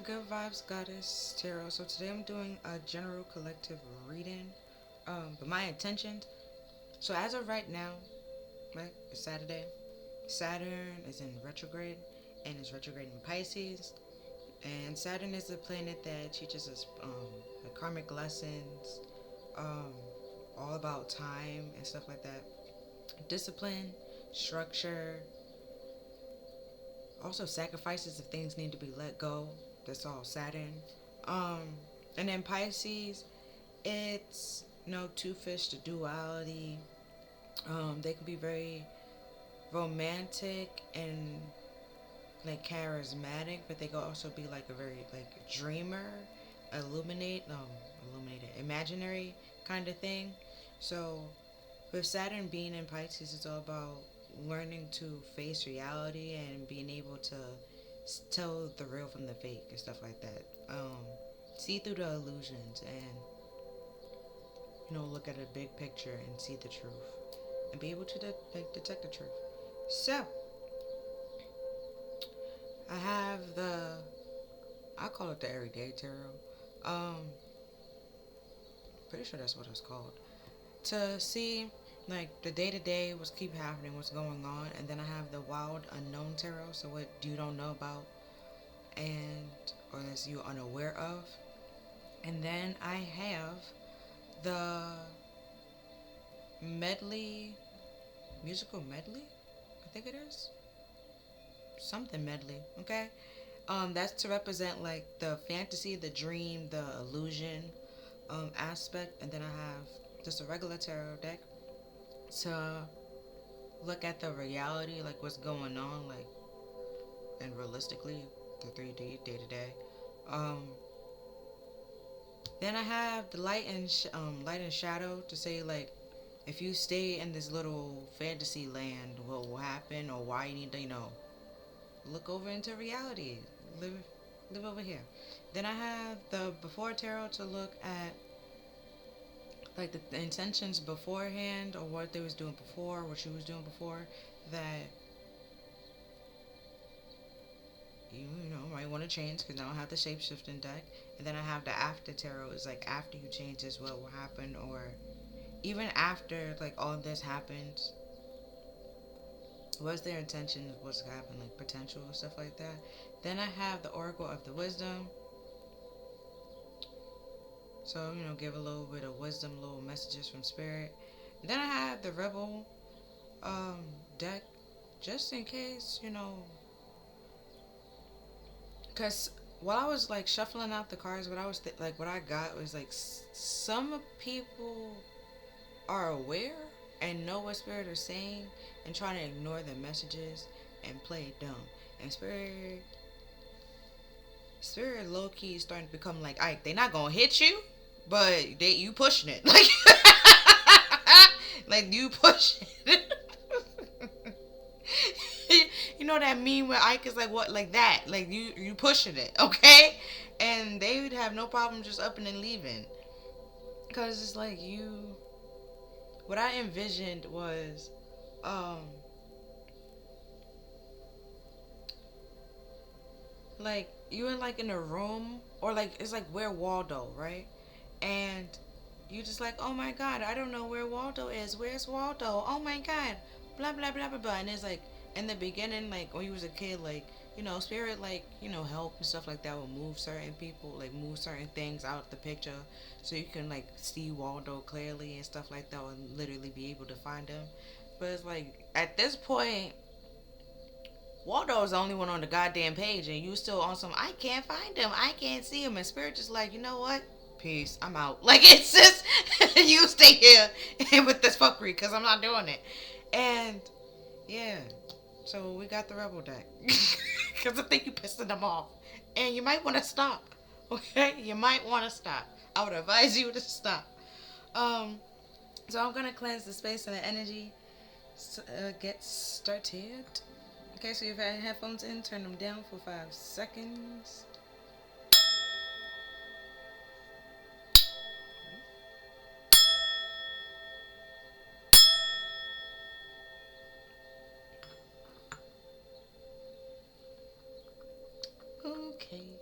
Good Vibes Goddess Tarot. So today I'm doing a general collective reading. But my intentions. So as of right now, right, it's Saturday. Saturn is in retrograde and is retrograde in Pisces. And Saturn is the planet that teaches us like karmic lessons, um, all about time and stuff like that. Discipline, structure, also sacrifices if things need to be let go. That's all Saturn. Um, and then Pisces, it's two fish, the duality. They can be very romantic and like charismatic, but they can also be like a very like dreamer, illuminated, imaginary kind of thing. So with Saturn being in Pisces, it's all about learning to face reality and being able to tell the real from the fake and stuff like that. See through the illusions and look at a big picture and see the truth and be able to detect the truth. So I have I call it the everyday tarot. Um, Pretty sure that's what it's called. To see like the day to day, what's keep happening, what's going on, and then I have the wild unknown tarot. So what you don't know about, and or that you unaware of, and then I have the medley, musical medley. I think it is something medley. Okay, that's to represent like the fantasy, the dream, the illusion aspect, and then I have just a regular tarot deck to look at the reality, like what's going on, like and realistically, the 3D day to day. Um, then I have the light and shadow to say like if you stay in this little fantasy land, what will happen, or why you need to look over into reality, live live over here. Then I have the before tarot to look at like the intentions beforehand or what they was doing before, what she was doing before that you might want to change because now I have the shape shifting deck, and then I have the after tarot is like after you change this, what will happen, or even after like all this happens, what's their intention, what's happening, like potential and stuff like that. Then I have the oracle of the wisdom, so give a little bit of wisdom, little messages from spirit. And then I have the rebel um deck just in case because while I was like shuffling out the cards, what I was like, what I got was like some people are aware and know what spirit are saying and trying to ignore the messages and play it dumb. And spirit low key is starting to become like, Ike, they not gonna hit you, but you pushing it like like you pushing it. You know that meme where Ike is like what, like that, like you pushing it, okay? And they would have no problem just upping and leaving, cause it's like What I envisioned was, um, like you in like in a room or like it's like where Waldo, right? And you just like, oh my god, I don't know where Waldo is. Where's Waldo? Oh my god, blah blah blah blah blah. And it's like in the beginning, like when you was a kid, like spirit, like help and stuff like that will move certain people, like move certain things out the picture, so you can like see Waldo clearly and stuff like that, and literally be able to find him. But it's like at this point, Waldo is the only one on the goddamn page, and you still on some. I can't find him. I can't see him. And Spirit just like, you know what? Peace. I'm out. Like it's just you stay here with this fuckery because I'm not doing it. And yeah, so we got the rebel deck because I think you pissing them off, and you might want to stop. Okay, you might want to stop. I would advise you to stop. Um, so I'm gonna cleanse the space and the energy. Get started. Okay, so you've had headphones in, turn them down for 5 seconds. Okay.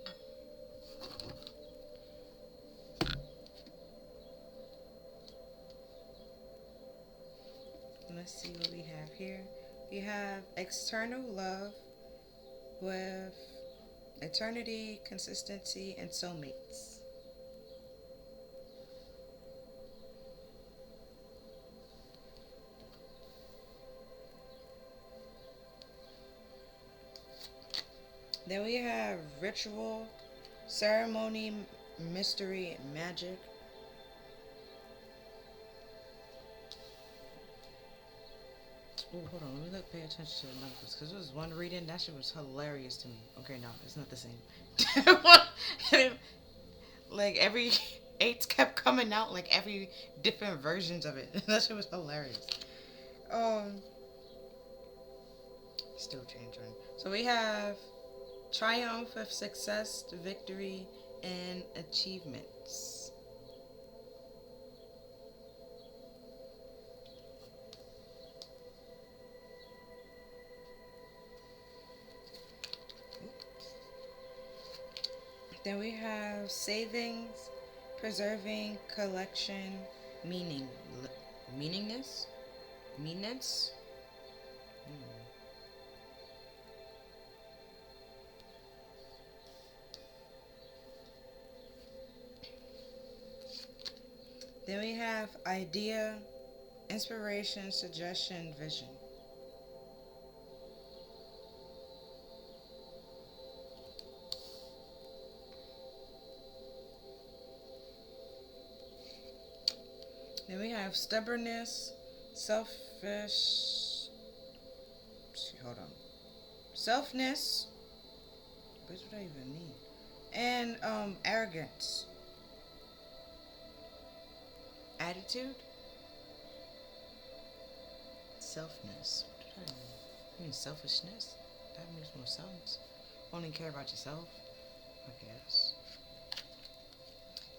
let's see what we have here. We have external love with eternity, consistency, and soulmates. Then we have ritual, ceremony, mystery, magic. Oh, hold on. Let me look. Pay attention to the numbers because there was one reading that shit was hilarious to me. Okay, no, it's not the same. Like every eights kept coming out, like every different versions of it. That shit was hilarious. Um, Still changing. So we have triumph of success, victory, and achievements. Then we have savings, preserving, collection, meaning, meaningness, meanness. Hmm. Then we have idea, inspiration, suggestion, vision. Then we have stubbornness, selfish. Hold on. Selfness. What does that even mean? And arrogance. Attitude. Selfness. What does that mean? I mean selfishness. That makes more sense. Only care about yourself, I guess.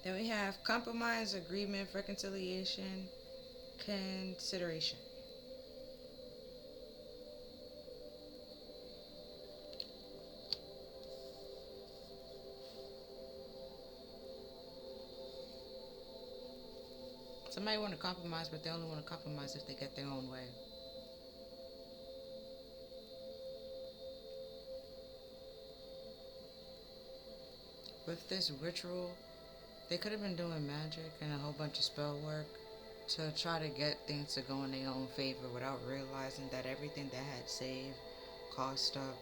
Then we have compromise, agreement, reconciliation, consideration. Somebody want to compromise, but they only want to compromise if they get their own way. With this ritual, they could have been doing magic and a whole bunch of spell work to try to get things to go in their own favor without realizing that everything they had saved, cost up,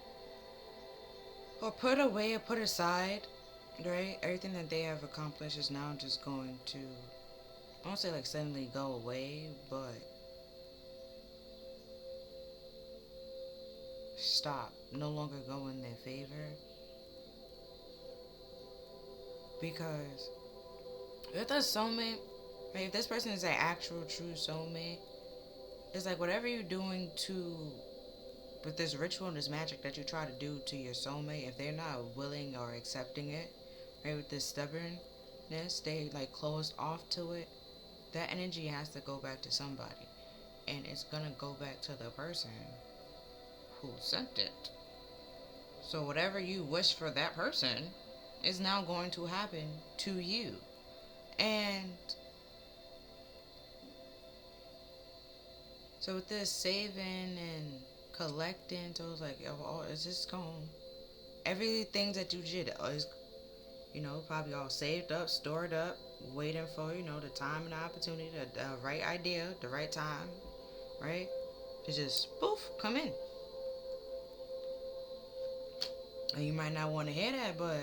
or put away or put aside, right? Everything that they have accomplished is now just going to, I won't say like suddenly go away, but stop, no longer go in their favor. Because if the soulmate, right, if this person is an actual true soulmate, it's like whatever you're doing to with this ritual and this magic that you try to do to your soulmate, if they're not willing or accepting it, right, with this stubbornness, they like closed off to it, that energy has to go back to somebody. And it's gonna go back to the person who sent it. So whatever you wish for that person is now going to happen to you. And so with this saving and collecting, so it's like, oh, it's just going, everything that you did is, probably all saved up, stored up, waiting for, the time and the opportunity, the right idea, the right time, right? To just poof, come in. And you might not want to hear that, but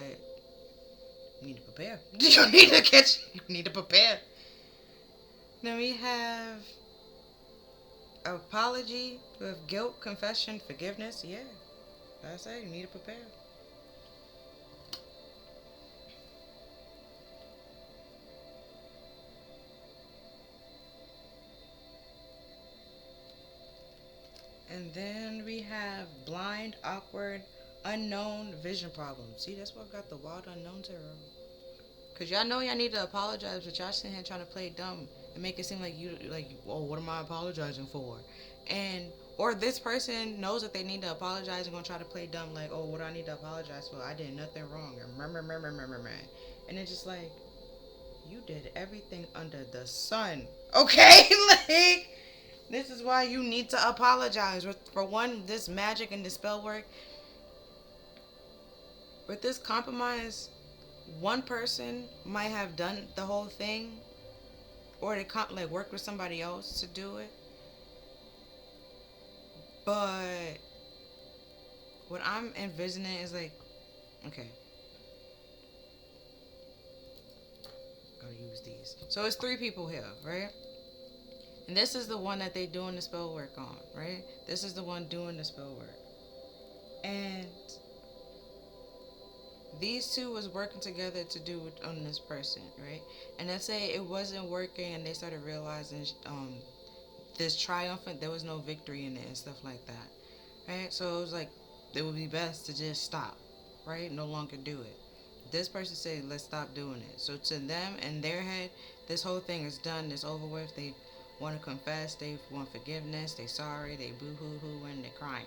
you need to prepare. You need to catch. You need to prepare. Then we have apology with guilt, confession, forgiveness. Yeah, that's it. You need to prepare. And then we have blind, awkward, unknown vision problems. See, that's what got the wild unknown tarot. Cause y'all know y'all need to apologize, but y'all sitting here trying to play dumb and make it seem like oh, what am I apologizing for? And or this person knows that they need to apologize and gonna try to play dumb, like, oh, what do I need to apologize for? I did nothing wrong. And it's just like, you did everything under the sun, okay? Like, This is why you need to apologize. For one, this magic and the spell work, with this compromise, one person might have done the whole thing, or they like work with somebody else to do it. But what I'm envisioning is like, okay, gotta use these. So it's three people here, right? And this is the one that they doing the spell work on, right? This is the one doing the spell work. And these two was working together to do it on this person, right? And let's say it wasn't working and they started realizing this triumphant, there was no victory in it and stuff like that, right? So it was like, it would be best to just stop, right? No longer do it. This person said, let's stop doing it. So to them, in their head, this whole thing is done, it's over with. They want to confess, they want forgiveness, they sorry, they boo-hoo-hoo, and they're crying,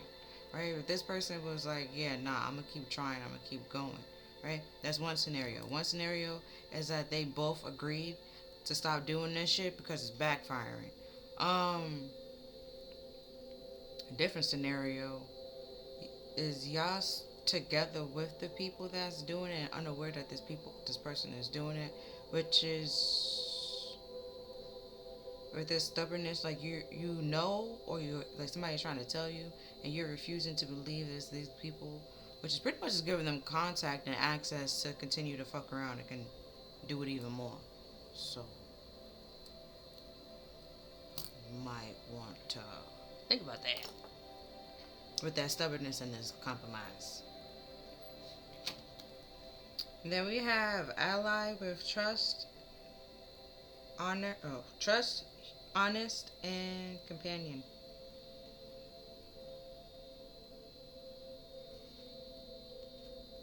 right? But this person was like, yeah, nah, I'm going to keep trying, I'm going to keep going, right? That's one scenario. One scenario is that they both agreed to stop doing this shit because it's backfiring. A different scenario is y'all together with the people that's doing it and unaware that this person is doing it, which is with this stubbornness, like you know, or you like somebody's trying to tell you, and you're refusing to believe it's these people, which is pretty much just giving them contact and access to continue to fuck around and can do it even more. So you might want to think about that with that stubbornness and this compromise. And then we have ally with trust, trust, honest, and companion.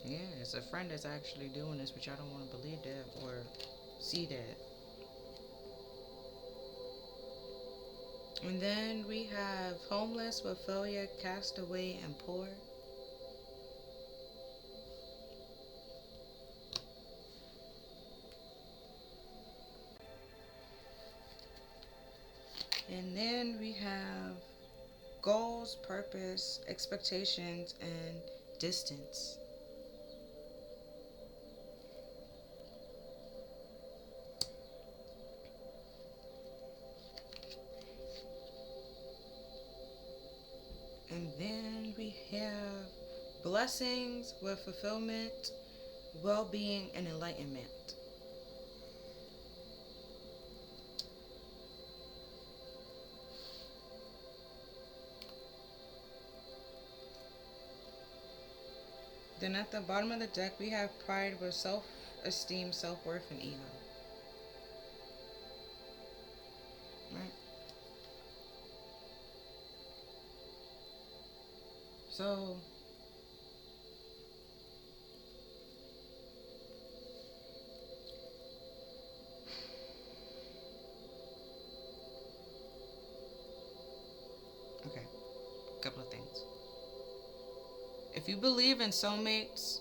Yeah, it's a friend that's actually doing this, but y'all don't want to believe that or see that. And then we have homeless with failure, castaway, and poor. And then we have goals, purpose, expectations, and distance. And then we have blessings with fulfillment, well being, and enlightenment. Then at the bottom of the deck, we have pride with self esteem, self worth, and ego. Right? So, okay, a couple of things. If you believe in soulmates,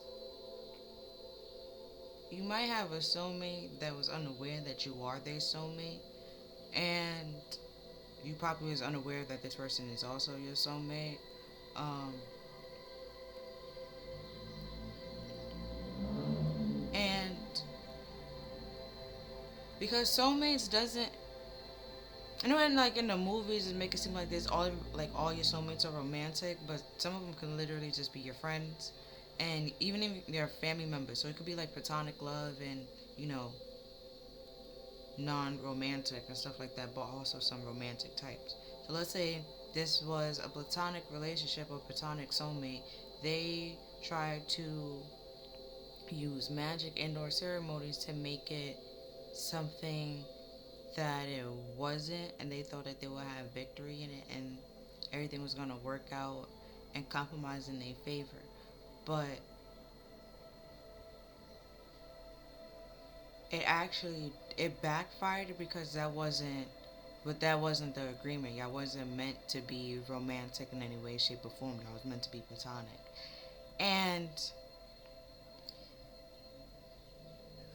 you might have a soulmate that was unaware that you are their soulmate, and you probably was unaware that this person is also your soulmate. Um, and because soulmates doesn't, I know, in like in the movies, it make it seem like there's all your soulmates are romantic, but some of them can literally just be your friends, and even if they're family members, so it could be like platonic love and you know non-romantic and stuff like that, but also some romantic types. So let's say this was a platonic relationship or platonic soulmate. They tried to use magic and/or ceremonies to make it something that it wasn't, and they thought that they would have victory in it and everything was going to work out and compromise in their favor. But it backfired because that wasn't the agreement. Y'all wasn't meant to be romantic in any way, shape, or form. Y'all was meant to be platonic. And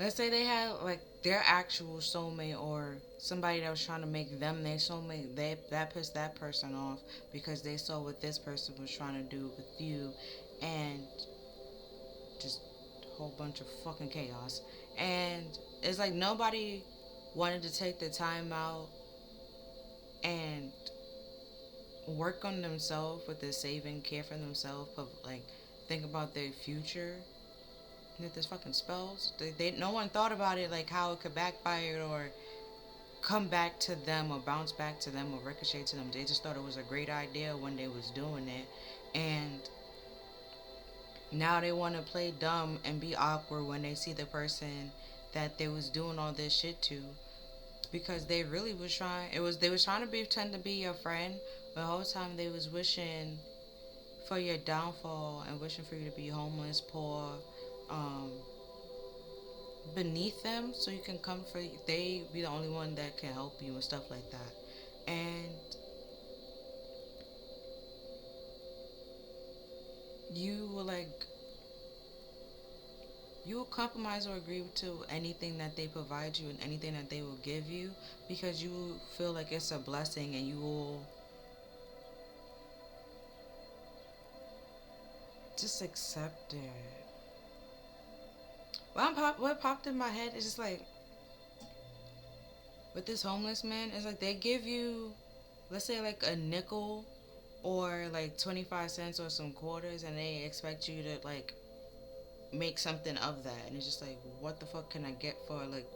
Let's say they had like their actual soulmate or somebody that was trying to make them their soulmate. That pissed that person off because they saw what this person was trying to do with you, and just a whole bunch of fucking chaos. And it's like nobody wanted to take the time out and work on themselves with the saving, care for themselves, but like think about their future. That this fucking spells. No one thought about it like how it could backfire or come back to them or bounce back to them or ricochet to them. They just thought it was a great idea when they was doing it, and now they want to play dumb and be awkward when they see the person that they was doing all this shit to, because they really was trying. They was trying to pretend to be your friend, but the whole time they was wishing for your downfall and wishing for you to be homeless, poor, um, beneath them, so you can come for they be the only one that can help you and stuff like that. And you will like you will compromise or agree to anything that they provide you and anything that they will give you, because you feel like it's a blessing, and you will just accept it. What popped in my head is just like, with this homeless man, it's like they give you, let's say, like a nickel or like 25 cents or some quarters, and they expect you to like make something of that. And it's just like, what the fuck can I get for like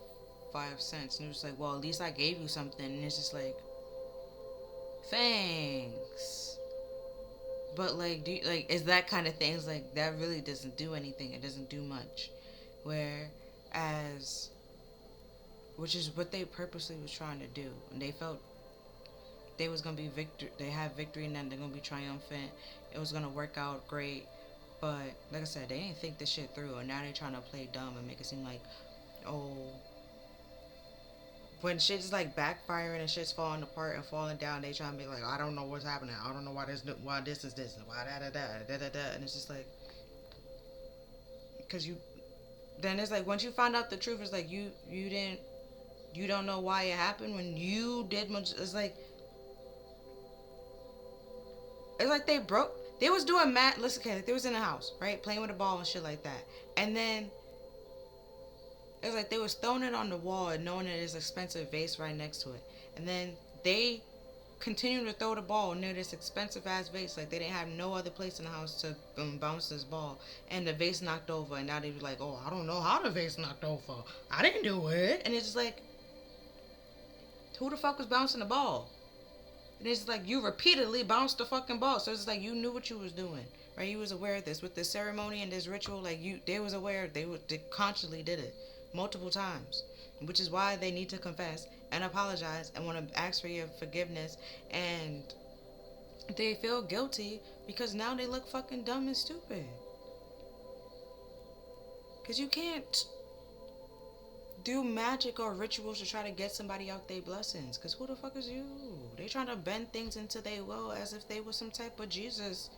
5 cents? And it was like, well, at least I gave you something. And it's just like, thanks. But like, is that kind of things like that really doesn't do anything. It doesn't do much. Whereas, which is what they purposely was trying to do, and they felt they was gonna be victor. They had victory, and then they're gonna be triumphant. It was gonna work out great. But like I said, they didn't think this shit through, and now they're trying to play dumb and make it seem like, oh, when shit's like backfiring and shit's falling apart and falling down, they try to be like, I don't know what's happening. I don't know why this is this, why da, and it's just like, because you. Then it's like once you find out the truth, it's like you don't know why it happened when you did much. It's like they broke. They was doing mad. Listen, okay, like they was in the house, right, playing with a ball and shit like that, and then it was like they was throwing it on the wall and knowing that there's an expensive vase right next to it. And then they continued to throw the ball near this expensive ass vase. Like they didn't have no other place in the house to bounce this ball. And the vase knocked over. And now they be like, oh, I don't know how the vase knocked over. I didn't do it. And it's just like, who the fuck was bouncing the ball? And it's like you repeatedly bounced the fucking ball. So it's like you knew what you was doing. Right? You was aware of this. With this ceremony and this ritual, like they was aware. They consciously did it multiple times, which is why they need to confess and apologize and want to ask for your forgiveness. And they feel guilty because now they look fucking dumb and stupid. Because you can't do magic or rituals to try to get somebody out their blessings. Because who the fuck is you? They trying to bend things into their will as if they were some type of Jesus,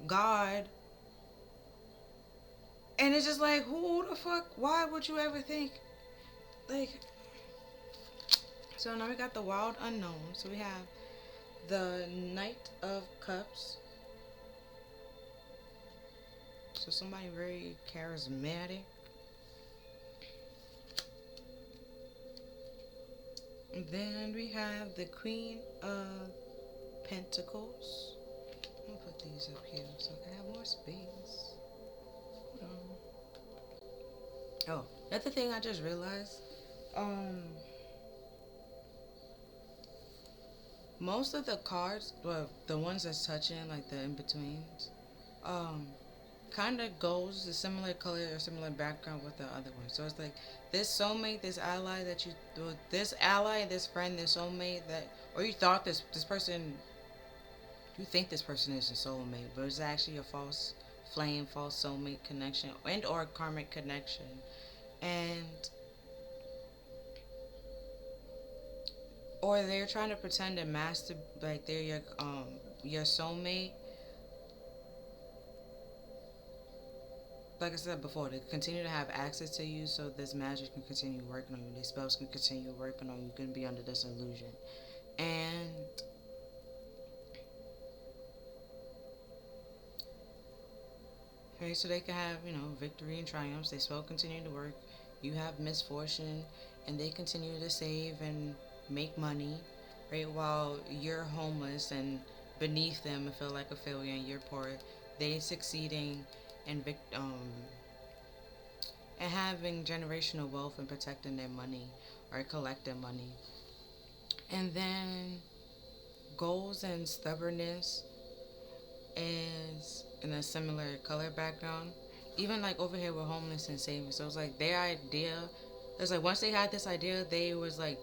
God. And it's just like, who the fuck? Why would you ever think? Like, so now we got the Wild Unknown. So we have the Knight of Cups. So somebody very charismatic. And then we have the Queen of Pentacles. I'm gonna put these up here so I can have more space. Hold on. Oh, that's the thing I just realized. Most of the cards, well, the ones that's touching, like the in-betweens, kind of goes a similar color or similar background with the other one. So it's like this soulmate, this ally that you, this ally, this friend, this soulmate that, or you thought this person, you think this person is a soulmate, but it's actually a false flame, false soulmate connection, and or karmic connection. And or they're trying to pretend to master, like they're your soulmate, like I said before, they continue to have access to you, so this magic can continue working on you. These spells can continue working on you. You can be under this illusion. And okay, so they can have, victory and triumphs. They spell continue to work. You have misfortune, and they continue to save and make money, right? While you're homeless and beneath them and feel like a failure and you're poor, they succeeding and and having generational wealth and protecting their money or collecting money. And then goals and stubbornness is in a similar color background. Even like over here with homeless and saving. So it's like their idea. It's like once they had this idea, they was like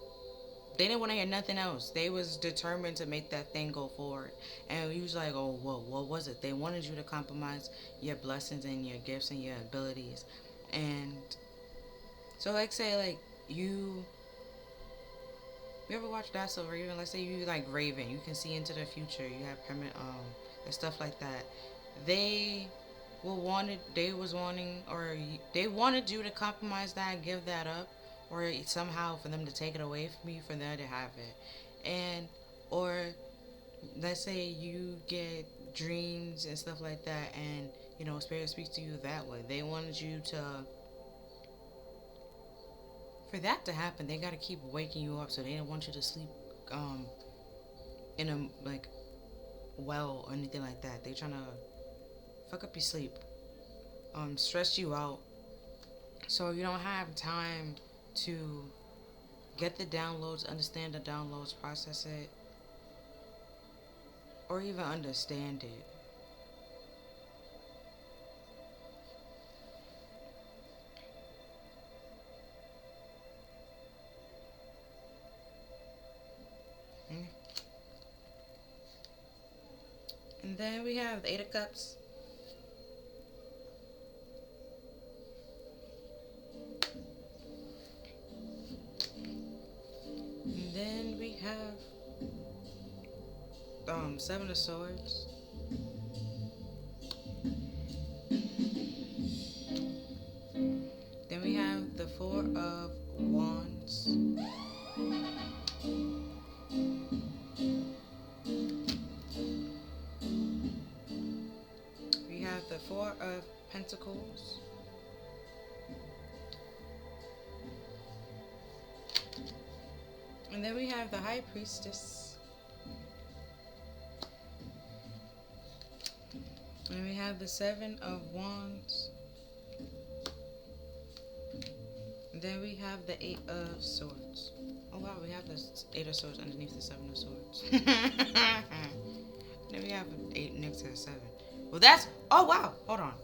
they didn't want to hear nothing else. They was determined to make that thing go forward. And he was like, oh, well, what was it? They wanted you to compromise your blessings and your gifts and your abilities. And so like say like you ever watch that? So Raven, let's say you like Raven, you can see into the future. You have permanent and stuff like that. They they was wanting, or they wanted you to compromise that, give that up, or somehow for them to take it away from you, for them to have it. And or let's say you get dreams and stuff like that, and spirit speaks to you that way. They wanted you to, for that to happen, they got to keep waking you up, so they didn't want you to sleep in a like well or anything like that. They trying to fuck up your sleep, stress you out, so you don't have time to get the downloads, understand the downloads, process it, or even understand it. And then we have the Eight of Cups. And then we have Seven of Swords. Then we have the Four of Wands. We have the Four of Pentacles. And then we have the High Priestess. And we have the Seven of Wands. And then we have the Eight of Swords. Oh wow, we have the Eight of Swords underneath the Seven of Swords. Then we have an 8 next to the 7. Well, that's... Oh, wow. Hold on.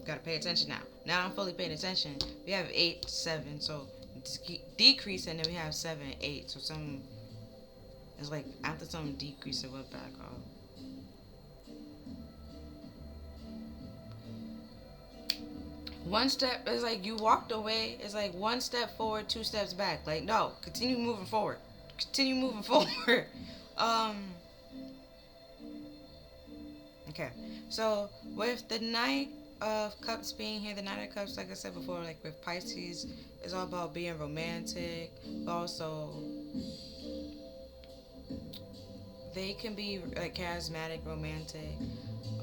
Gotta pay attention now. Now I'm fully paying attention. We have 8, 7. So, decrease, and then we have 7, 8. So, some... It's like after some decrease, it went back up. One step is like you walked away. It's like 1 step forward, 2 steps back. Like, no. Continue moving forward. Continue moving forward. Okay, so with the Knight of Cups being here, the Knight of Cups, like I said before, like with Pisces, it's all about being romantic, but also they can be like charismatic, romantic,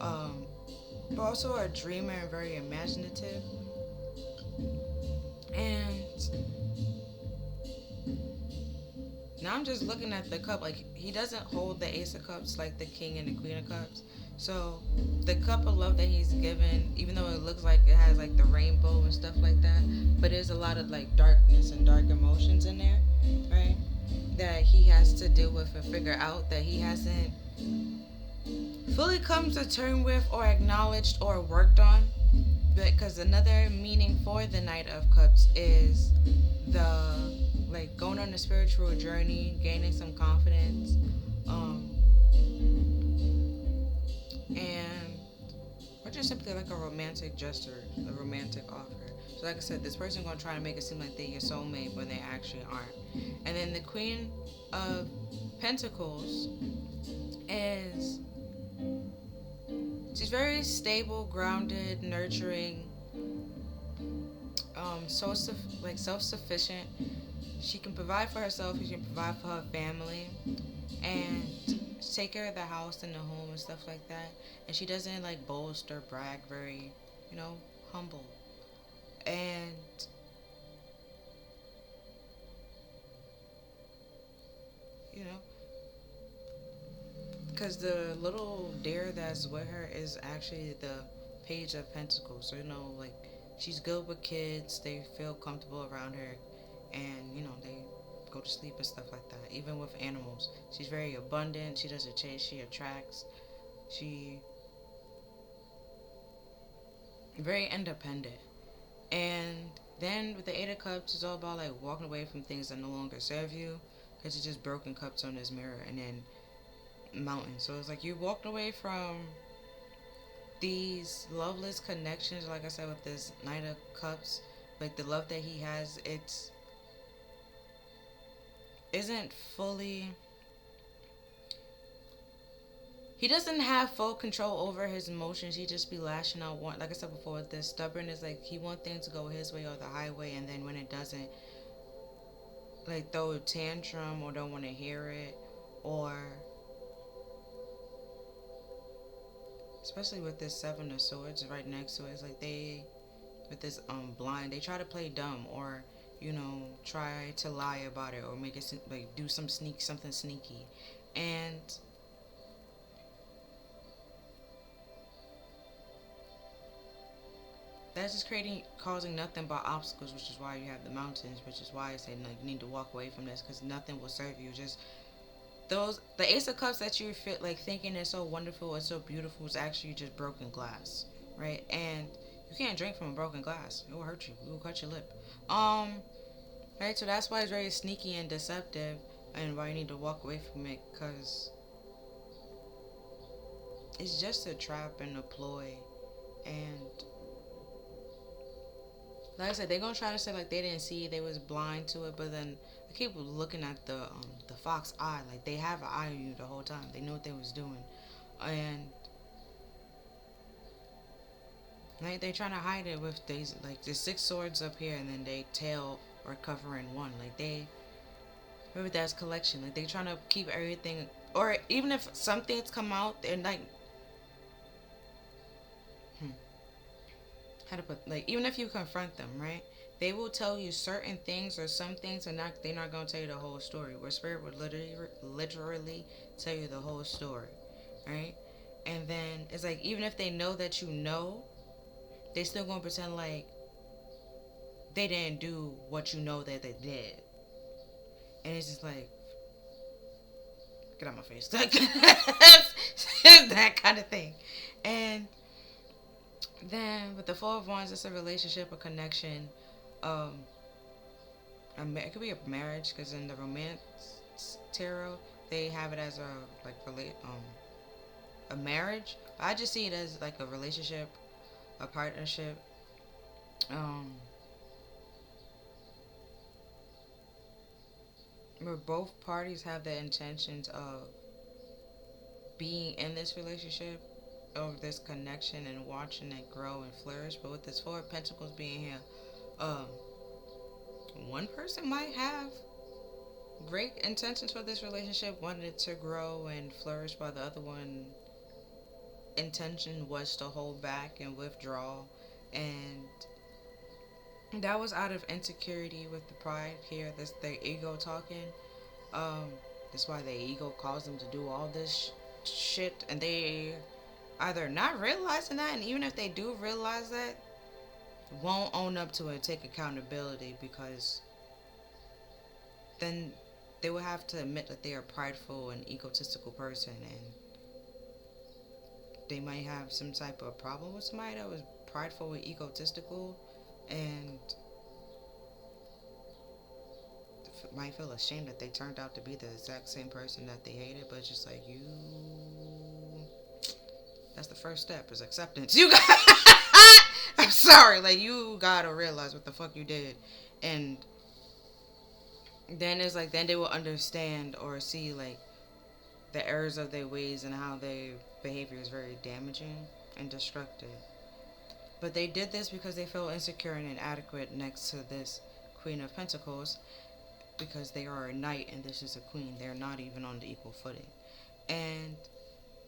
but also a dreamer and very imaginative. And now I'm just looking at the cup, like he doesn't hold the Ace of Cups like the King and the Queen of Cups. So the cup of love that he's given, even though it looks like it has like the rainbow and stuff like that, but there's a lot of like darkness and dark emotions in there, right? That he has to deal with and figure out, that he hasn't fully come to terms with or acknowledged or worked on. Because another meaning for the Knight of Cups is the like going on a spiritual journey, gaining some confidence, and or just simply like a romantic gesture, a romantic offer. So like I said, this person gonna try to make it seem like they're your soulmate when they actually aren't. And then the Queen of Pentacles is, she's very very stable, grounded, nurturing, like self-sufficient. She can provide for herself. She can provide for her family, and take care of the house and the home and stuff like that. And she doesn't like boast or brag. Very, you know, humble. And you know, because the little deer that's with her is actually the Page of Pentacles. So, you know, like, she's good with kids. They feel comfortable around her. And, you know, they go to sleep and stuff like that. Even with animals. She's very abundant. She doesn't chase. She attracts. She very independent. And then with the Eight of Cups, it's all about, like, walking away from things that no longer serve you. Because it's just broken cups on this mirror. And then mountain. So it's like you walked away from these loveless connections, like I said with this Knight of Cups, like the love that he has, it's isn't fully, he doesn't have full control over his emotions. He just be lashing out. One, like I said before, with this stubbornness, like he want things to go his way or the highway, and then when it doesn't, like throw a tantrum or don't want to hear it, or especially with this Seven of Swords right next to it, it's like they, with this blind, they try to play dumb, or you know, try to lie about it, or make it like do something sneaky, and that's just causing nothing but obstacles, which is why you have the mountains, which is why I say like you need to walk away from this because nothing will serve you. Just those, the Ace of Cups that you feel like thinking is so wonderful and so beautiful is actually just broken glass, right? And you can't drink from a broken glass; it will hurt you. It will cut your lip. Um, right. So that's why it's very sneaky and deceptive, and why you need to walk away from it because it's just a trap and a ploy. And like I said, they're gonna try to say like they didn't see it, they was blind to it, but then they keep looking at the fox eye, like they have an eye on you the whole time. They knew what they was doing, and like they trying to hide it with these like the six swords up here, and then they tail or covering one. Like they, maybe that's collection. Like they trying to keep everything, or even if some things come out, they're like, hmm, how to put, like even if you confront them, right? They will tell you certain things, or some things are not. They're not gonna tell you the whole story. Where spirit would literally tell you the whole story, right? And then it's like even if they know that you know, they still gonna pretend like they didn't do what you know that they did, and it's just like get out my face, like that kind of thing. And then with the Four of Wands, it's a relationship, a connection. Um, it could be a marriage because in the romance tarot they have it as a like a marriage. I just see it as like a relationship, a partnership. Um, where both parties have the intentions of being in this relationship, of this connection, and watching it grow and flourish. But with this Four of Pentacles being here, um, one person might have great intentions for this relationship, wanted it to grow and flourish, while the other one intention was to hold back and withdraw. And that was out of insecurity with the pride here. That's their ego talking. Um, that's why their ego caused them to do all this shit, and they either not realizing that, and even if they do realize that, won't own up to it, take accountability, because then they will have to admit that they are a prideful and egotistical person, and they might have some type of problem with somebody that was prideful and egotistical, and might feel ashamed that they turned out to be the exact same person that they hated. But it's just like, you, that's the first step, is acceptance. You got I'm sorry, like you gotta realize what the fuck you did, and then it's like then they will understand or see like the errors of their ways and how their behavior is very damaging and destructive. But they did this because they felt insecure and inadequate next to this Queen of Pentacles, because they are a knight and this is a queen. They're not even on the equal footing. And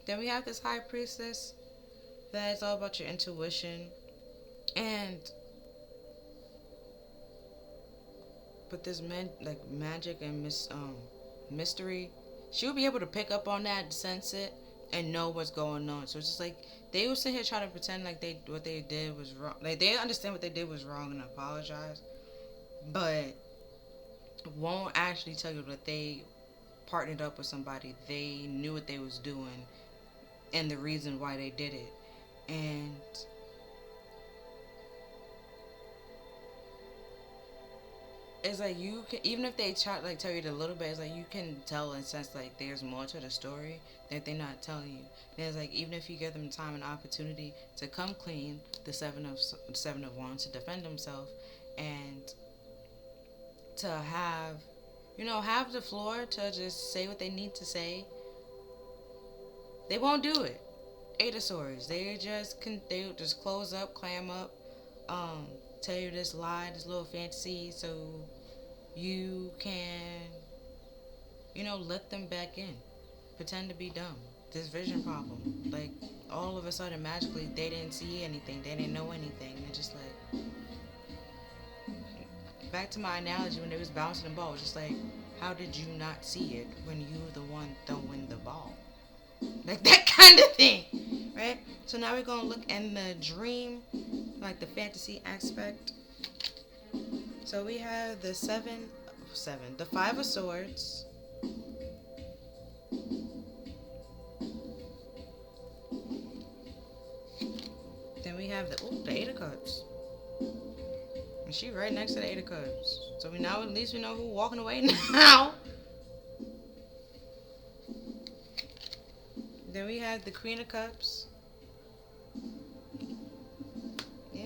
then we have this High Priestess that is all about your intuition. And but this like magic and mystery, she will be able to pick up on that, sense it, and know what's going on. So it's just like they will sit here trying to pretend like what they did was wrong. Like they understand what they did was wrong and apologize, but won't actually tell you that they partnered up with somebody. They knew what they was doing and the reason why they did it. And it's like you can, even if they try like tell you a little bit, it's like you can tell and sense like there's more to the story that they're not telling you. And it's like even if you give them time and opportunity to come clean, the seven of wands, to defend themselves and to have, have the floor to just say what they need to say, they won't do it. Eight of Swords, they just close up, clam up, tell you this lie, this little fantasy, so you can, let them back in. Pretend to be dumb. This vision problem. Like, all of a sudden, magically, they didn't see anything. They didn't know anything. They're just like, back to my analogy when they was bouncing the ball. Just like, how did you not see it when you were the one throwing the ball? Like, that kind of thing. Right? So now we're going to look in the dream, like the fantasy aspect. So we have the the Five of Swords. Then we have the Eight of Cups. And she right next to the Eight of Cups. So at least we know who's walking away now. Then we have the Queen of Cups. Yeah.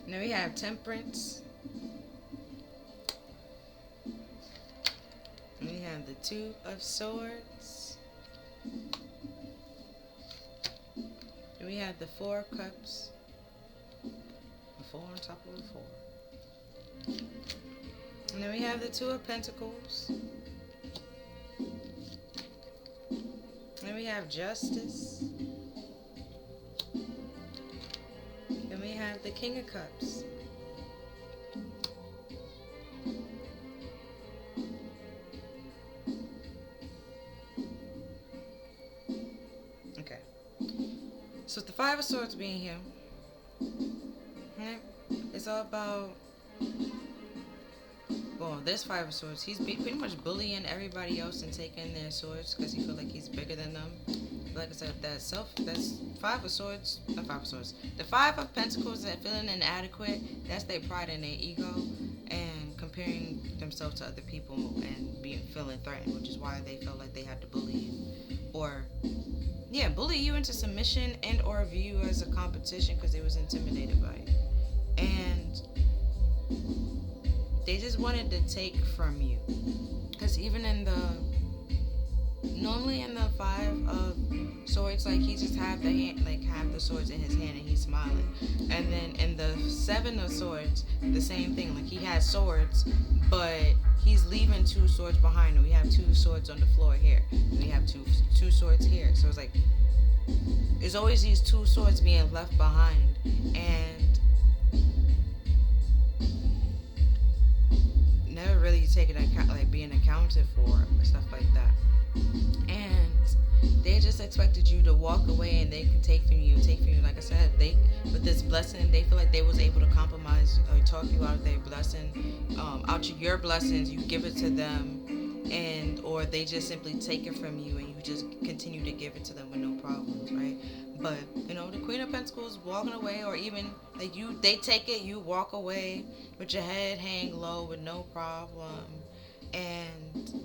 And then we have Temperance. And we have the Two of Swords. And we have the Four of Cups. The four on top of the four. And then we have the Two of Pentacles. Then we have Justice. Then we have the King of Cups. Okay. So with the Five of Swords being here, it's all about, well, this Five of Swords, he's pretty much bullying everybody else and taking their swords because he feels like he's bigger than them. Like I said, that's Five of Swords, not Five of Swords. The Five of Pentacles, that feeling inadequate, that's their pride and their ego and comparing themselves to other people and feeling threatened, which is why they felt like they had to bully you. Or, bully you into submission and or view you as a competition because they was intimidated by it. And they just wanted to take from you. Because even normally in the Five of Swords, like he just have the swords in his hand and he's smiling. And then in the Seven of Swords, the same thing. Like he has swords, but he's leaving two swords behind him. We have two swords on the floor here. And we have two swords here. So it's like, there's always these two swords being left behind. And never really taking account, like being accounted for and stuff like that. And they just expected you to walk away and they can take from you. Like I said, with this blessing, they feel like they was able to compromise or talk you out of their blessing, out of your blessings. You give it to them, or they just simply take it from you and you just continue to give it to them with no problems, right? But the Queen of Pentacles walking away, or even like they take it, you walk away with your head hang low with no problem, and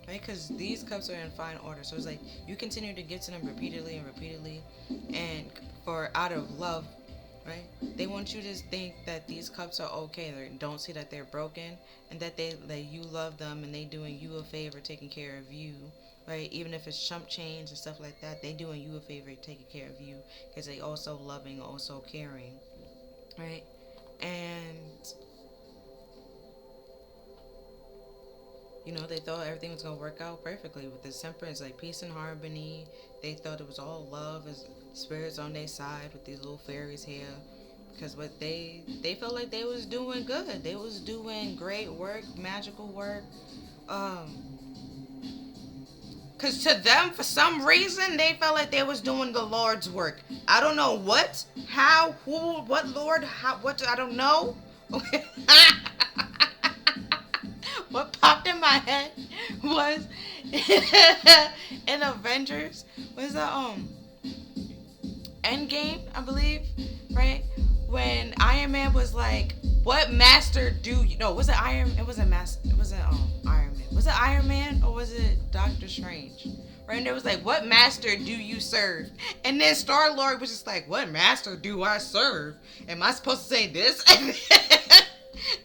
right, because these cups are in fine order, so it's like you continue to give to them repeatedly, and for out of love, right? They want you to think that these cups are okay. They don't see that they're broken, and that you love them, and they doing you a favor, taking care of you, right? Even if it's chump change and stuff like that, they doing you a favor, taking care of you, because they also loving, also caring, right? And they thought everything was gonna work out perfectly with this temperance, like peace and harmony. They thought it was all love, as spirits on their side with these little fairies here. Because what they felt like they was doing good. They was doing great work, magical work. Cause to them, for some reason, they felt like they was doing the Lord's work. I don't know what, how, who, what Lord, how, what, I don't know. What popped in my head was in Avengers was the Endgame, I believe, right? When Iron Man was like, "What master do you?" No, was it Iron? It wasn't master. It wasn't Iron Man. Was it Iron Man or was it Doctor Strange? Right? And it was like, "What master do you serve?" And then Star Lord was just like, "What master do I serve? Am I supposed to say this?"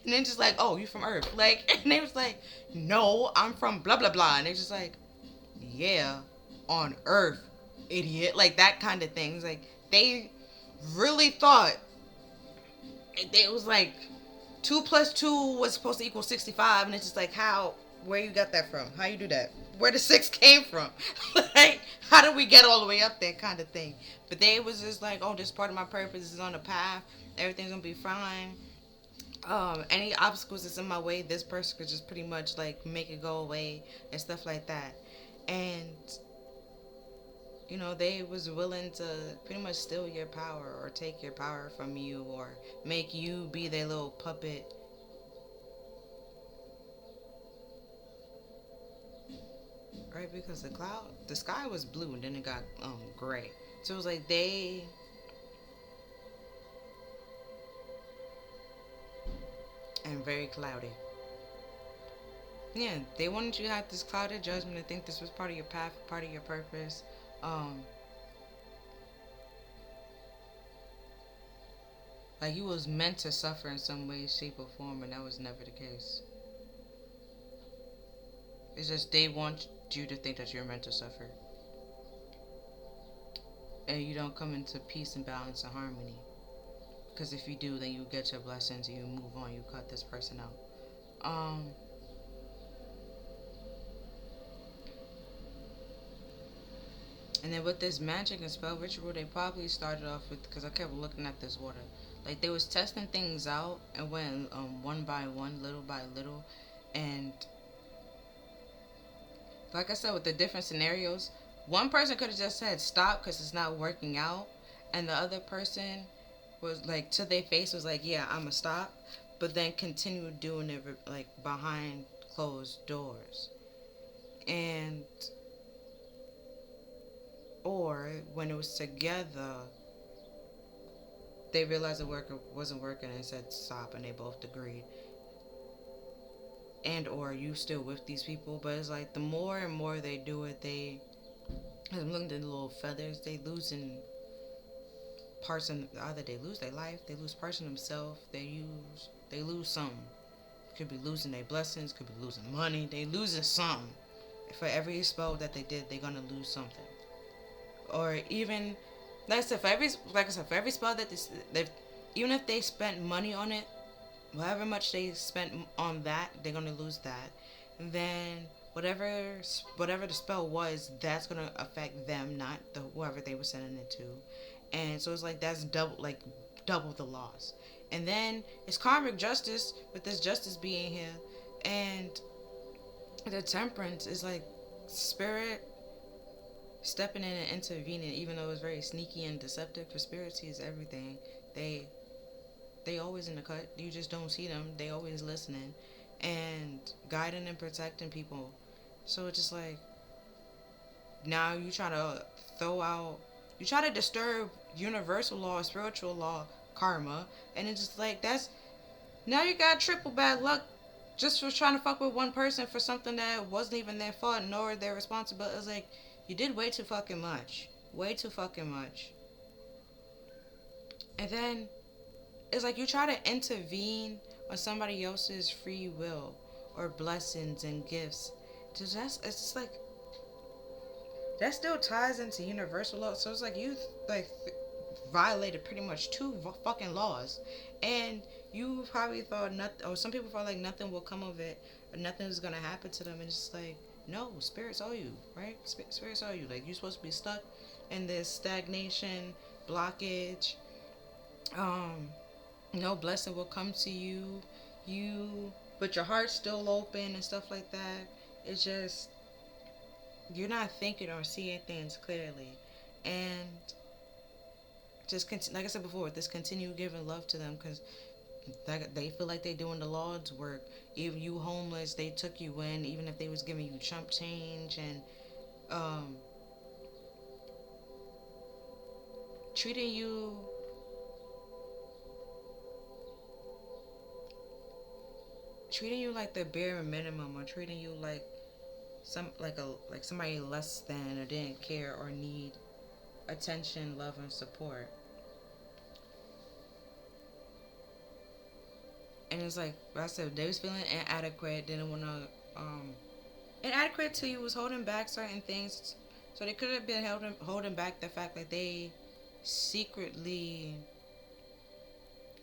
And then just like, "Oh, you from Earth?" Like, and they was like, "No, I'm from blah blah blah." And they just like, "Yeah, on Earth, idiot." Like that kind of things. Like they really thought it was like 2 plus 2 was supposed to equal 65, and it's just like, how, where you got that from? How you do that? Where the six came from? Like, how did we get all the way up there, kind of thing. But they was just like, oh, this part of my purpose is on the path. Everything's gonna be fine. Any obstacles that's in my way, this person could just pretty much like make it go away and stuff like that. And they was willing to pretty much steal your power or take your power from you or make you be their little puppet, right? Because the sky was blue and then it got gray. So it was like and very cloudy. Yeah, they wanted you to have this clouded judgment and think this was part of your path, part of your purpose. Um, like you was meant to suffer in some way, shape, or form, and that was never the case. It's just they want you to think that you're meant to suffer, and you don't come into peace and balance and harmony. Because if you do, then you get your blessings and you move on. You cut this person out. Um, and then with this magic and spell ritual, they probably started off with, because I kept looking at this water, like they was testing things out and went one by one, little by little, and like I said, with the different scenarios, one person could have just said stop because it's not working out, and the other person was like to their face was like, yeah, I'ma stop, but then continue doing it like behind closed doors, and or when it was together, they realized the worker wasn't working and said stop, and they both agreed. And or you still with these people, but it's like the more and more they do it, I'm looking at the little feathers, they losing parts in either they lose their life, they lose parts of themselves, they lose something. Could be losing their blessings, could be losing money, they losing something. For every spell that they did, they're gonna lose something. Or even for every spell that they even if they spent money on it, however much they spent on that, they're gonna lose that. And then whatever the spell was, that's gonna affect them, not the whoever they were sending it to. And so it's like that's double the loss. And then it's karmic justice with this justice being here, and the temperance is like spirit stepping in and intervening, even though it's very sneaky and deceptive. For spirit sees everything. They always in the cut. You just don't see them. They always listening and guiding and protecting people. So it's just like now you try to throw out, you try to disturb universal law, spiritual law, karma, and it's just like that's now you got triple bad luck just for trying to fuck with one person for something that wasn't even their fault nor their responsibility. It's like you did way too fucking much, way too fucking much. And then it's like you try to intervene on somebody else's free will or blessings and gifts. It's just like that still ties into universal law. So it's like you like violated pretty much two fucking laws, and you probably thought nothing, or some people thought like nothing will come of it, or nothing is gonna happen to them. And it's just like no, spirits owe you, right? Spirits owe you. Like you're supposed to be stuck in this stagnation, blockage. Um, no blessing will come to you. You, but your heart's still open and stuff like that. It's just you're not thinking or seeing things clearly, and just like I said before, just continue giving love to them because they feel like they doing the Lord's work. Even you homeless, they took you in, even if they was giving you chump change and um, treating you like the bare minimum, or treating you like somebody less than, or didn't care or need attention, love, and support. And it's like I said, they was feeling inadequate, didn't want to inadequate to you, was holding back certain things, so they could have been holding back the fact that they secretly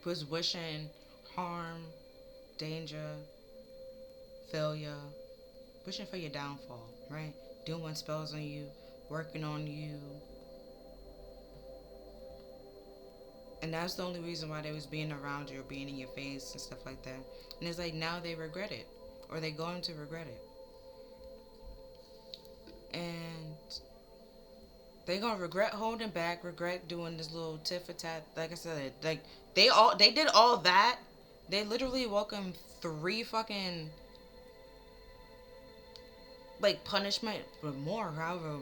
was wishing harm, danger, failure, wishing for your downfall, right? Doing spells on you, working on you, and that's the only reason why they was being around you or being in your face and stuff like that. And it's like now they regret it, or they going to regret it, and they gonna regret holding back, regret doing this little tit for tat. Like I said, like they did all that. They literally welcomed three fucking like punishment, but more, however,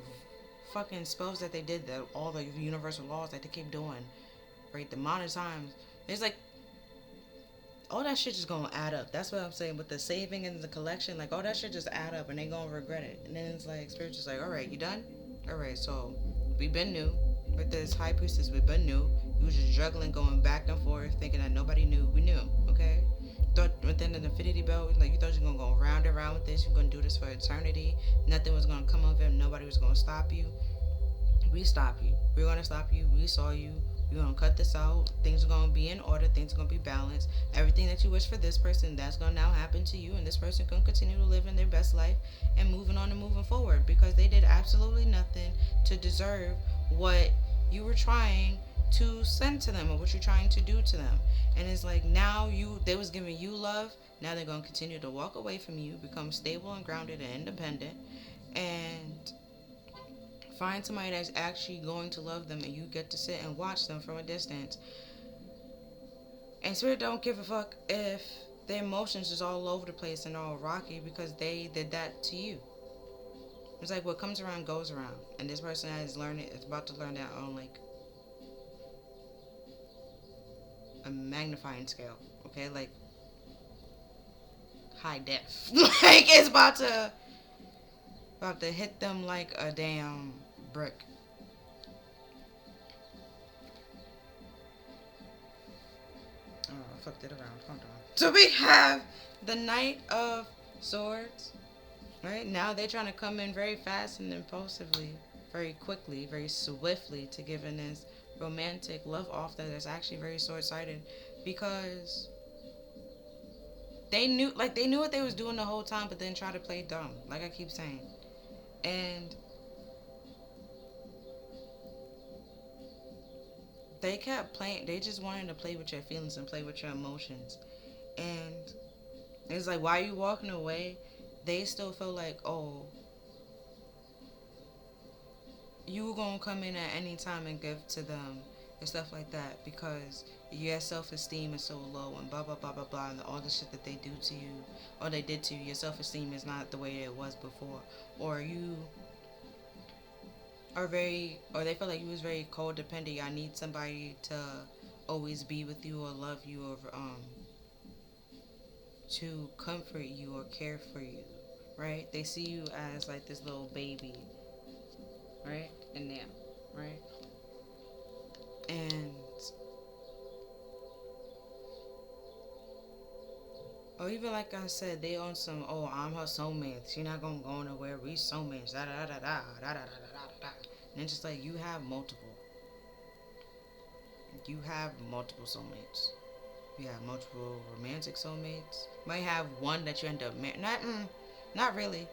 fucking spells that they did, that all the universal laws that they keep doing, right? The amount of times it's like all that shit just gonna add up. That's what I'm saying with the saving and the collection. Like all that shit just add up, and they gonna regret it. And then it's like spirit's just like, all right, you done? All right, so we've been new with this high priestess. We've been new. You was just juggling, going back and forth, thinking that nobody knew. We knew, okay? Thought within an infinity belt, like you thought you were gonna go round and round with this. You're gonna do this for eternity. Nothing was gonna come of it. Nobody was gonna stop you. We stop you. We're gonna stop you. We saw you. We're gonna cut this out. Things are gonna be in order. Things are gonna be balanced. Everything that you wish for this person, that's gonna now happen to you, and this person can continue to live in their best life and moving on and moving forward because they did absolutely nothing to deserve what you were trying to send to them or what you're trying to do to them. And it's like now they was giving you love. Now they're gonna continue to walk away from you, become stable and grounded and independent, and find somebody that's actually going to love them, and you get to sit and watch them from a distance. And spirit don't give a fuck if their emotions is all over the place and all rocky because they did that to you. It's like what comes around goes around, and this person is about to learn that on like a magnifying scale, okay, like high def. Like it's about to hit them like a damn brick. Oh, I fucked it around. Hold on. So we have the Knight of Swords. Right? Now they're trying to come in very fast and impulsively, very quickly, very swiftly to giving this romantic love offer that's actually very short-sighted because they knew what they was doing the whole time, but then try to play dumb, like I keep saying. And they kept playing. They just wanted to play with your feelings and play with your emotions. And it's like, why are you walking away? They still feel like, oh, you were going to come in at any time and give to them and stuff like that because your self-esteem is so low and blah, blah, blah, blah, blah, and all the shit that they do to you or they did to you. Your self-esteem is not the way it was before. Or you are or they feel like you was very codependent. Y'all need somebody to always be with you or love you or to comfort you or care for you, right? They see you as like this little baby, right? And now, right? And Or even like I said, they on some, oh, I'm her soulmate. She not gonna go nowhere. We soulmates. Da da da da da da da da da da. And it's just like you have multiple. You have multiple soulmates. You have multiple romantic soulmates. You might have one that you end up not really,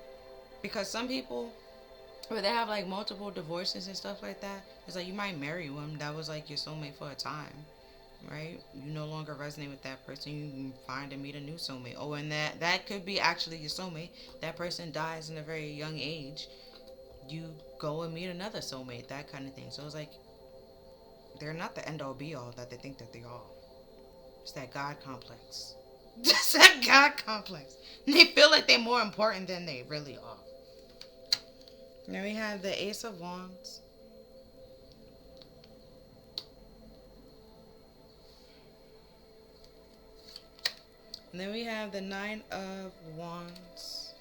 because some people, where they have like multiple divorces and stuff like that, it's like you might marry one that was like your soulmate for a time, right? You no longer resonate with that person. You can find and meet a new soulmate. Oh, and that could be actually your soulmate. That person dies in a very young age. You go and meet another soulmate. That kind of thing. So it's like they're not the end all be all that they think that they are. It's that God complex. It's that God complex. And they feel like they're more important than they really are. Then we have the Ace of Wands. And then we have the Nine of Wands.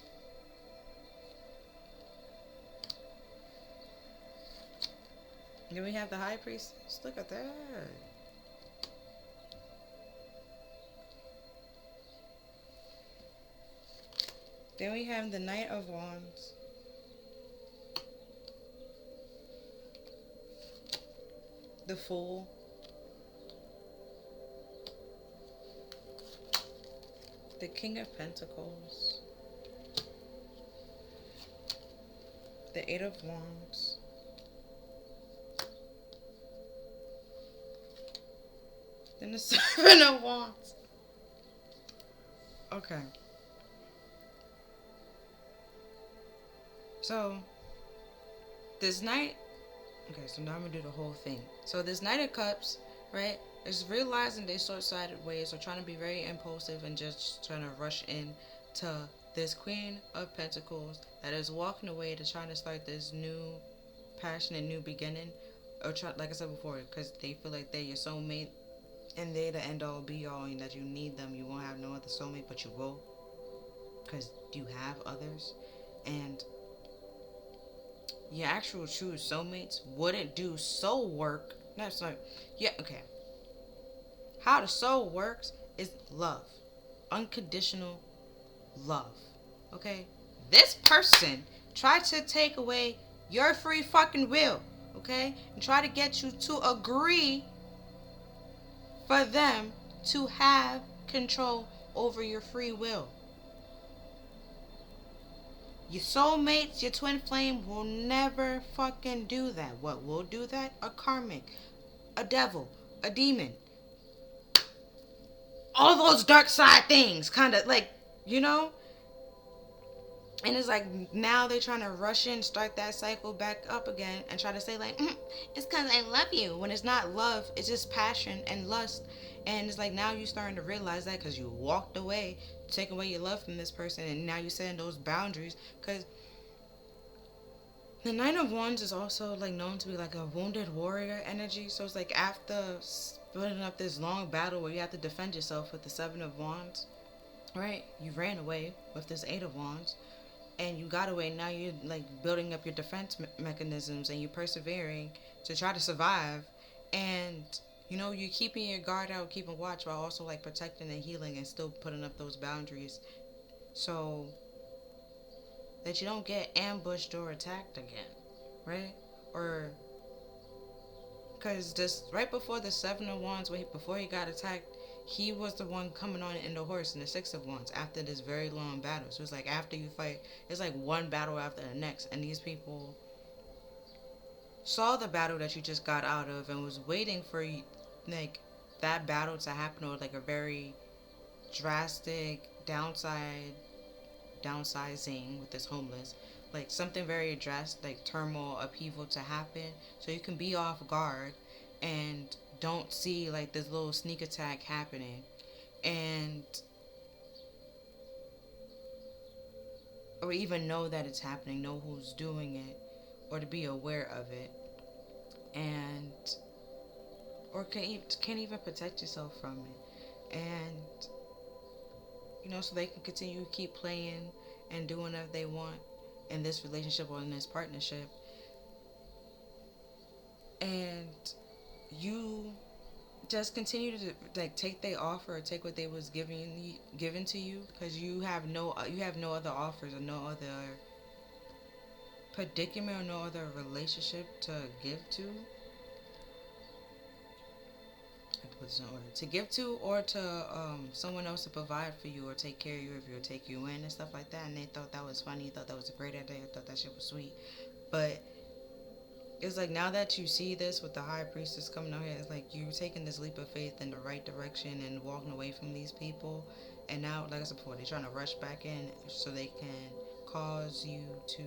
And then we have the High Priestess. Look at that. Then we have the Knight of Wands. The Fool. The King of Pentacles. The Eight of Wands. Then the Seven of Wands. Okay. So, this Knight. Okay, so now I'm gonna do the whole thing. So, this Knight of Cups, right, is realizing they short-sighted ways, or trying to be very impulsive and just trying to rush in to this Queen of Pentacles that is walking away to trying to start this new passion and new beginning. Or try, like I said before, because they feel like they're your soulmate and they're the end all be all, and that you need them. You won't have no other soulmate, but you will, because you have others. And your actual true soulmates wouldn't do soul work. That's like, yeah, okay. How the soul works is love, unconditional love. Okay, this person tried to take away your free fucking will. Okay, and try to get you to agree for them to have control over your free will. Your soulmates, your twin flame will never fucking do that. What will do that? A karmic, a devil, a demon. All those dark side things, kind of like, you know? And it's like now they're trying to rush in, start that cycle back up again, and try to say like, it's because I love you. When it's not love, it's just passion and lust. And it's like now you're starting to realize that because you walked away, taking away your love from this person, and now you're setting those boundaries. Because the Nine of Wands is also like known to be like a wounded warrior energy. So it's like after building up this long battle where you have to defend yourself with the Seven of Wands, right? You ran away with this Eight of Wands. And you got away. Now you're like building up your defense mechanisms, and you're persevering to try to survive. And you know, you're keeping your guard out, keeping watch, while also like protecting and healing, and still putting up those boundaries, so that you don't get ambushed or attacked again, right? Or because this right before the Seven of Wands, before he got attacked, he was the one coming on in the horse in the Six of Wands after this very long battle. So it's like after you fight, it's like one battle after the next. And these people saw the battle that you just got out of and was waiting for like that battle to happen, or like a very drastic downsizing with this homeless. Like something very drastic, like turmoil, upheaval to happen. So you can be off guard and don't see like this little sneak attack happening, and or even know that it's happening, know who's doing it, or to be aware of it, and or can't even protect yourself from it. And you know, so they can continue to keep playing and doing whatever they want in this relationship or in this partnership. And you just continue to like take their offer or take what they was given to you, because you have no other offers or no other predicament or no other relationship to give to. To give to, or to someone else to provide for you or take care of you if you, or take you in and stuff like that. And they thought that was funny, thought that was a great idea, thought that shit was sweet. But it's like now that you see this with the high priestess coming out here, it's like you're taking this leap of faith in the right direction and walking away from these people. And now, like I said before, they're trying to rush back in so they can cause you to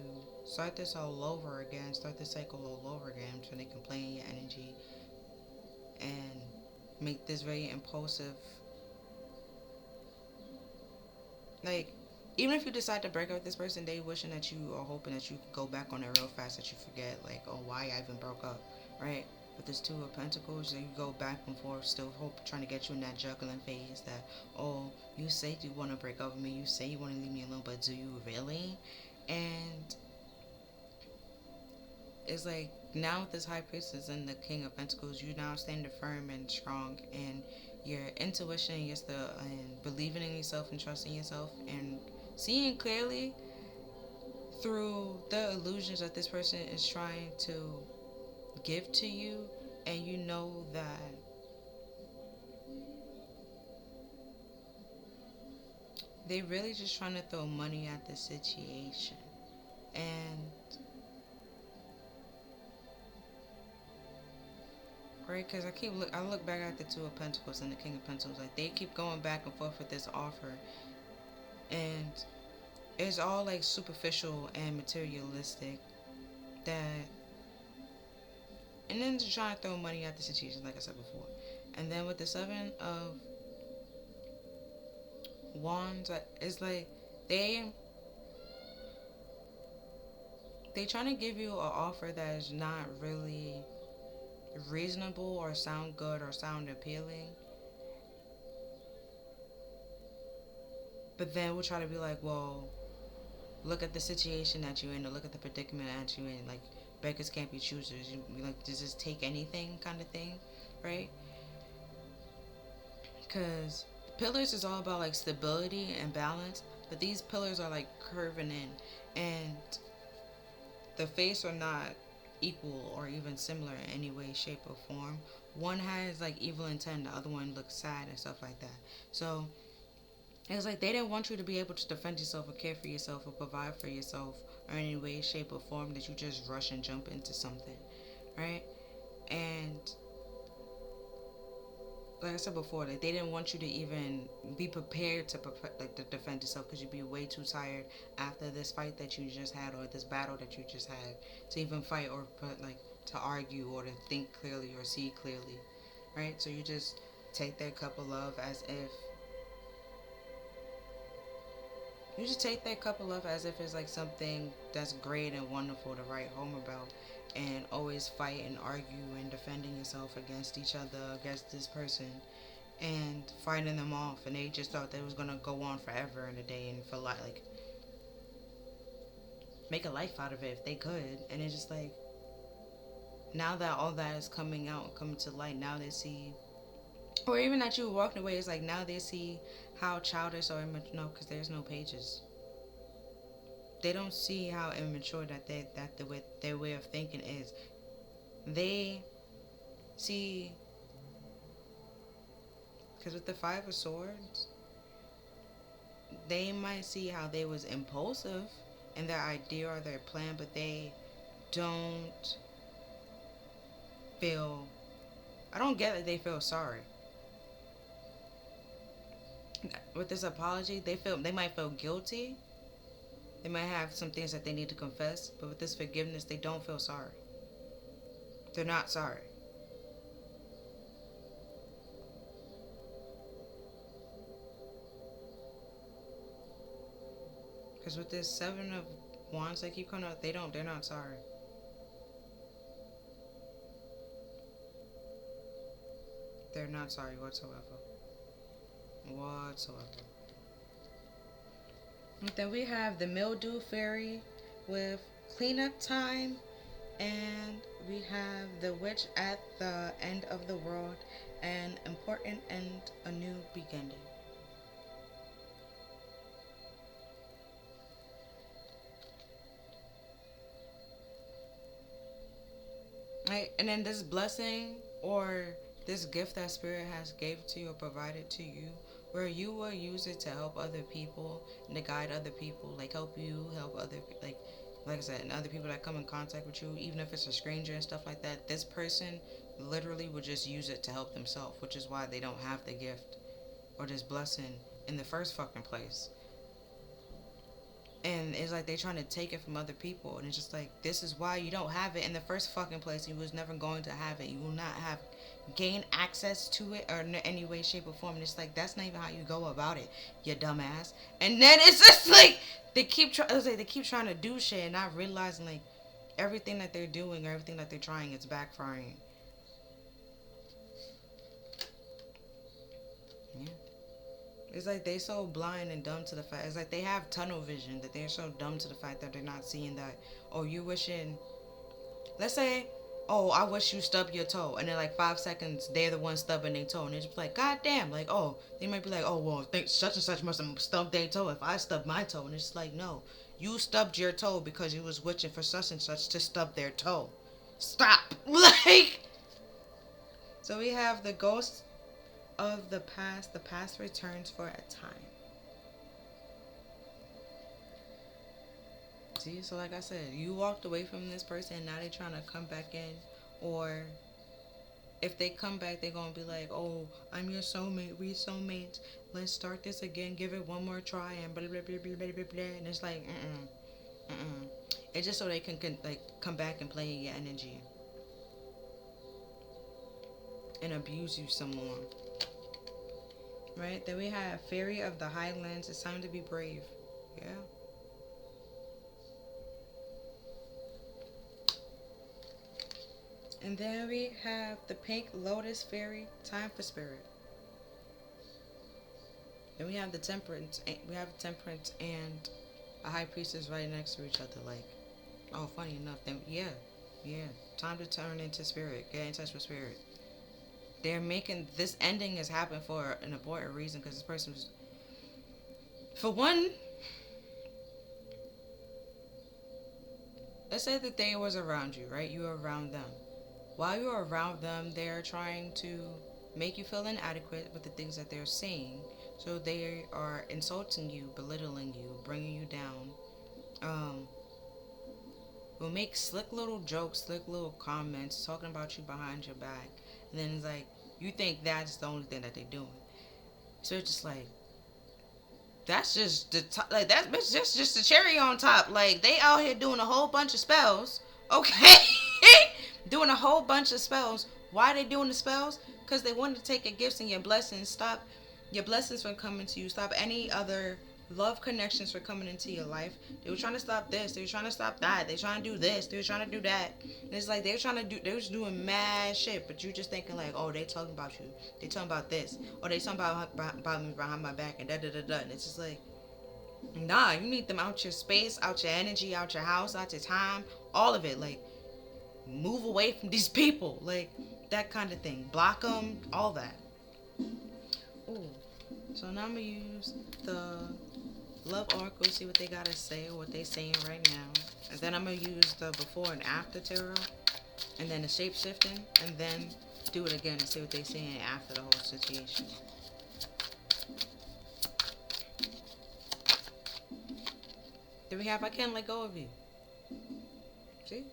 start this all over again, start this cycle all over again, so they can play in your energy and make this very impulsive. Like, even if you decide to break up with this person, they wishing that you, or hoping that you go back on it real fast, that you forget, like, oh, why I even broke up, right? With this Two of Pentacles, you go back and forth, still hope, trying to get you in that juggling phase that, oh, you say you want to break up with me, you say you want to leave me alone, but do you really? And it's like, now with this High Priestess and the King of Pentacles, you now stand firm and strong, and your intuition, you're still, and believing in yourself and trusting yourself and seeing clearly through the illusions that this person is trying to give to you. And you know that they really just trying to throw money at the situation. And right, because I look back at the Two of Pentacles and the King of Pentacles, like they keep going back and forth with this offer, and it's all like superficial and materialistic. That, and then to try to throw money at the situation, like I said before. And then with the Seven of Wands, it's like they trying to give you an offer that is not really reasonable or sound good or sound appealing. But then we'll try to be like, well, look at the situation that you're in, or look at the predicament that you're in. Like, beggars can't be choosers. You like, does this take anything kind of thing, right? Because pillars is all about like stability and balance, but these pillars are like curving in, and the face are not equal or even similar in any way, shape, or form. One has like evil intent, the other one looks sad and stuff like that. So it's like they didn't want you to be able to defend yourself or care for yourself or provide for yourself or in any way, shape, or form, that you just rush and jump into something, right? And like I said before, like they didn't want you to even be prepared to to defend yourself, because you'd be way too tired after this fight that you just had, or this battle that you just had, to even fight or like to argue or to think clearly or see clearly, right? So you just take that cup of love as if it's like something that's great and wonderful to write home about, and always fight and argue and defending yourself against each other, against this person, and fighting them off. And they just thought that it was gonna go on forever in a day, and for like make a life out of it if they could. And it's just like, now that all that is coming out, coming to light, now they see, or even that you were walking away, it's like now they see how childish or immature, no, because there's no pages. They don't see how immature their way of thinking is. They see, because with the Five of Swords, they might see how they was impulsive in their idea or their plan, but they don't feel, I don't get that they feel sorry. With this apology, they might feel guilty. They might have some things that they need to confess, but with this forgiveness, they don't feel sorry. They're not sorry. Because with this Seven of Wands they keep coming out, they're not sorry. They're not sorry whatsoever. Whatsoever. And then we have the Mildew Fairy with cleanup time, and we have the Witch at the End of the World, an important and a new beginning. Right? And then this blessing or this gift that spirit has gave to you or provided to you, where you will use it to help other people and to guide other people, like help you help other, like I said, and other people that come in contact with you, even if it's a stranger and stuff like that. This person literally would just use it to help themselves, which is why they don't have the gift or this blessing in the first fucking place. And it's like they trying to take it from other people, and it's just like, this is why you don't have it in the first fucking place. You was never going to have it. You will not have gain access to it or in any way, shape, or form. And it's like, that's not even how you go about it, you dumbass. And then it's just like they keep trying to do shit and not realizing like everything that they're doing or everything that they're trying is backfiring. Yeah. It's like they so blind and dumb to the fact. It's like they have tunnel vision that they're so dumb to the fact that they're not seeing that. Oh, you wishing. Let's say, oh, I wish you stub your toe, and then like 5 seconds they're the one stubbing their toe, and it's just like, God damn, like, oh, they might be like, oh, well, think such and such must have stubbed their toe if I stubbed my toe, and it's like, no, you stubbed your toe because you was wishing for such and such to stub their toe. Stop, like. So we have the ghost of the past. The past returns for a time. See, so like I said, you walked away from this person and now they're trying to come back in. Or if they come back, they're going to be like, oh, I'm your soulmate, we soulmates, let's start this again, give it one more try, and blah, blah, blah, blah, blah, blah, blah. And it's like, it's just so they can like come back and play in your energy and abuse you some more. Right? Then we have Fairy of the Highlands. It's time to be brave. Yeah. And then we have the Pink Lotus Fairy. Time for spirit. Then we have the Temperance. We have Temperance and a High Priestess right next to each other. Like, oh, funny enough. Then yeah. Time to turn into spirit. Get in touch with spirit. They're making this ending has happened for an important reason, because this person was, for one, let's say that they was around you, right? You were around them. While you were around them, they're trying to make you feel inadequate with the things that they're saying. So they are insulting you, belittling you, bringing you down. Will make slick little jokes, slick little comments, talking about you behind your back. And then it's like, you think that's the only thing that they're doing. So it's just like, that's just the top, like, that's just the cherry on top. Like, they out here doing a whole bunch of spells, okay? Doing a whole bunch of spells. Why are they doing the spells? Because they want to take your gifts and your blessings, stop your blessings from coming to you, stop any other love connections from coming into your life. They were trying to stop this, they were trying to stop that, they were trying to do this, they were trying to do that. And it's like they was doing mad shit, but you just thinking like, oh, they talking about you, they talking about this, or they talking about me behind my back, and da da da da. And it's just like, nah, you need them out your space, out your energy, out your house, out your time, all of it. Like, move away from these people, like that kind of thing. Block them, all that. Ooh. So now I'm gonna use the Love Oracle, see what they gotta say or what they saying right now. And then I'm gonna use the before and after tarot, and then the shape shifting, and then do it again and see what they saying after the whole situation. There we have, I can't let go of you. See?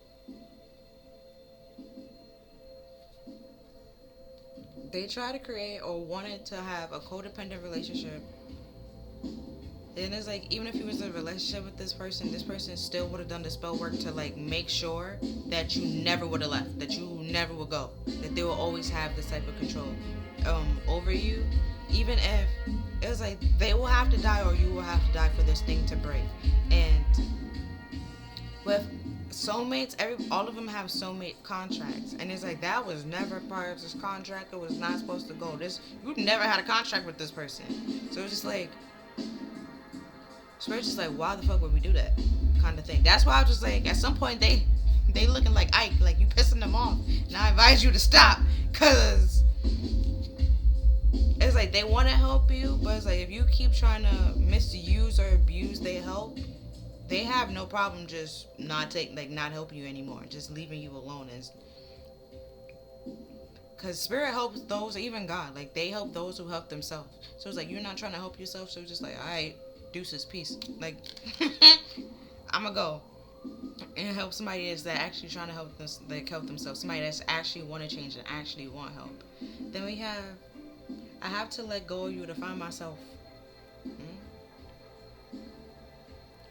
They try to create or wanted to have a codependent relationship. And it's like, even if you was in a relationship with this person still would have done the spell work to like make sure that you never would have left, that you never would go, that they will always have this type of control over you. Even if it was like they will have to die or you will have to die for this thing to break. And with soulmates, all of them have soulmate contracts, and it's like that was never part of this contract. It was not supposed to go. You never had a contract with this person, so it's just like, Spirit's just like, why the fuck would we do that, kind of thing. That's why I was just like, at some point they looking like Ike, like you pissing them off, and I advise you to stop, cause it's like they want to help you, but it's like if you keep trying to misuse or abuse their help, they have no problem just not helping you anymore, just leaving you alone. And because spirit helps those, even God, like they help those who help themselves. So it's like you're not trying to help yourself, so it's just like, all right, deuces, peace. Like I'm gonna go and help somebody that's actually trying to help themselves. Somebody that's actually want to change and actually want help. Then we have, I have to let go of you to find myself. Mm,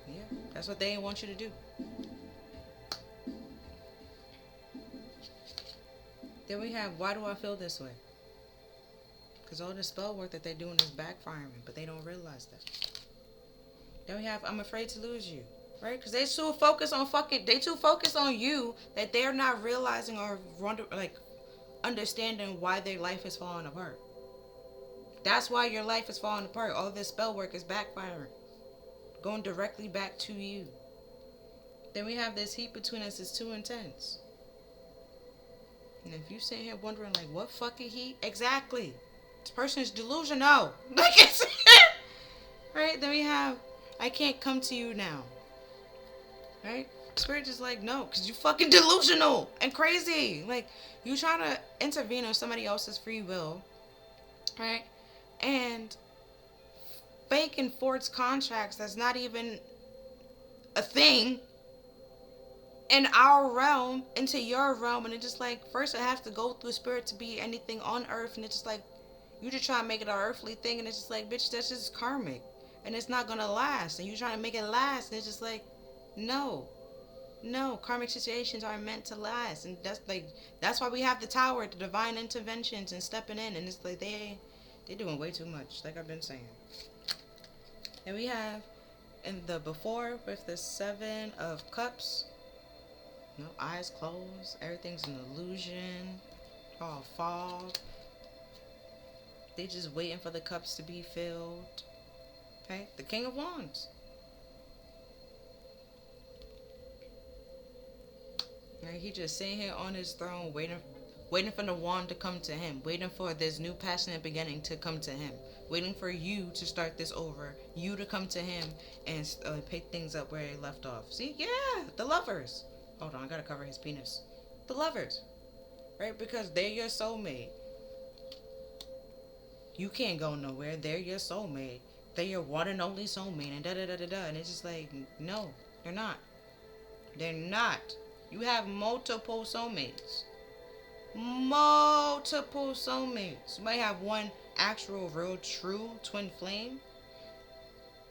yeah, that's what they want you to do. Then we have, why do I feel this way? Because all the spell work that they're doing is backfiring, but they don't realize that. Then we have, I'm afraid to lose you. Right? Because they too focused on you that they're not realizing or understanding why their life is falling apart. That's why your life is falling apart. All this spell work is backfiring, going directly back to you. Then we have this heat between us is too intense. And if you sit here wondering like, what fucking heat? Exactly. This person is delusional. Like it's right? Then we have, I can't come to you now. Right? Spirit is like, no, because you fucking delusional and crazy. Like, you trying to intervene on somebody else's free will, right? And fake and forged contracts that's not even a thing in our realm into your realm. And it's just like, first it has to go through spirit to be anything on earth. And it's just like, you just try to make it an earthly thing. And it's just like, bitch, that's just karmic. And it's not going to last. And you trying to make it last. And it's just like, no, karmic situations are meant to last, and that's why we have the tower, the divine interventions, and stepping in, and it's like they're doing way too much, like I've been saying. And we have in the before with the 7 of Cups, no eyes closed, everything's an illusion, all fog. They just waiting for the cups to be filled. Okay, the King of Wands. Right, he just sitting here on his throne, waiting for the wand to come to him, waiting for this new passionate beginning to come to him, waiting for you to start this over, you to come to him and pick things up where they left off. See, yeah, the lovers. Hold on, I gotta cover his penis. The lovers, right? Because they're your soulmate. You can't go nowhere. They're your soulmate. They're your one and only soulmate, and da da da da da. And it's just like, no, they're not. They're not. You have multiple soulmates. Multiple soulmates. You might have one actual, real, true twin flame.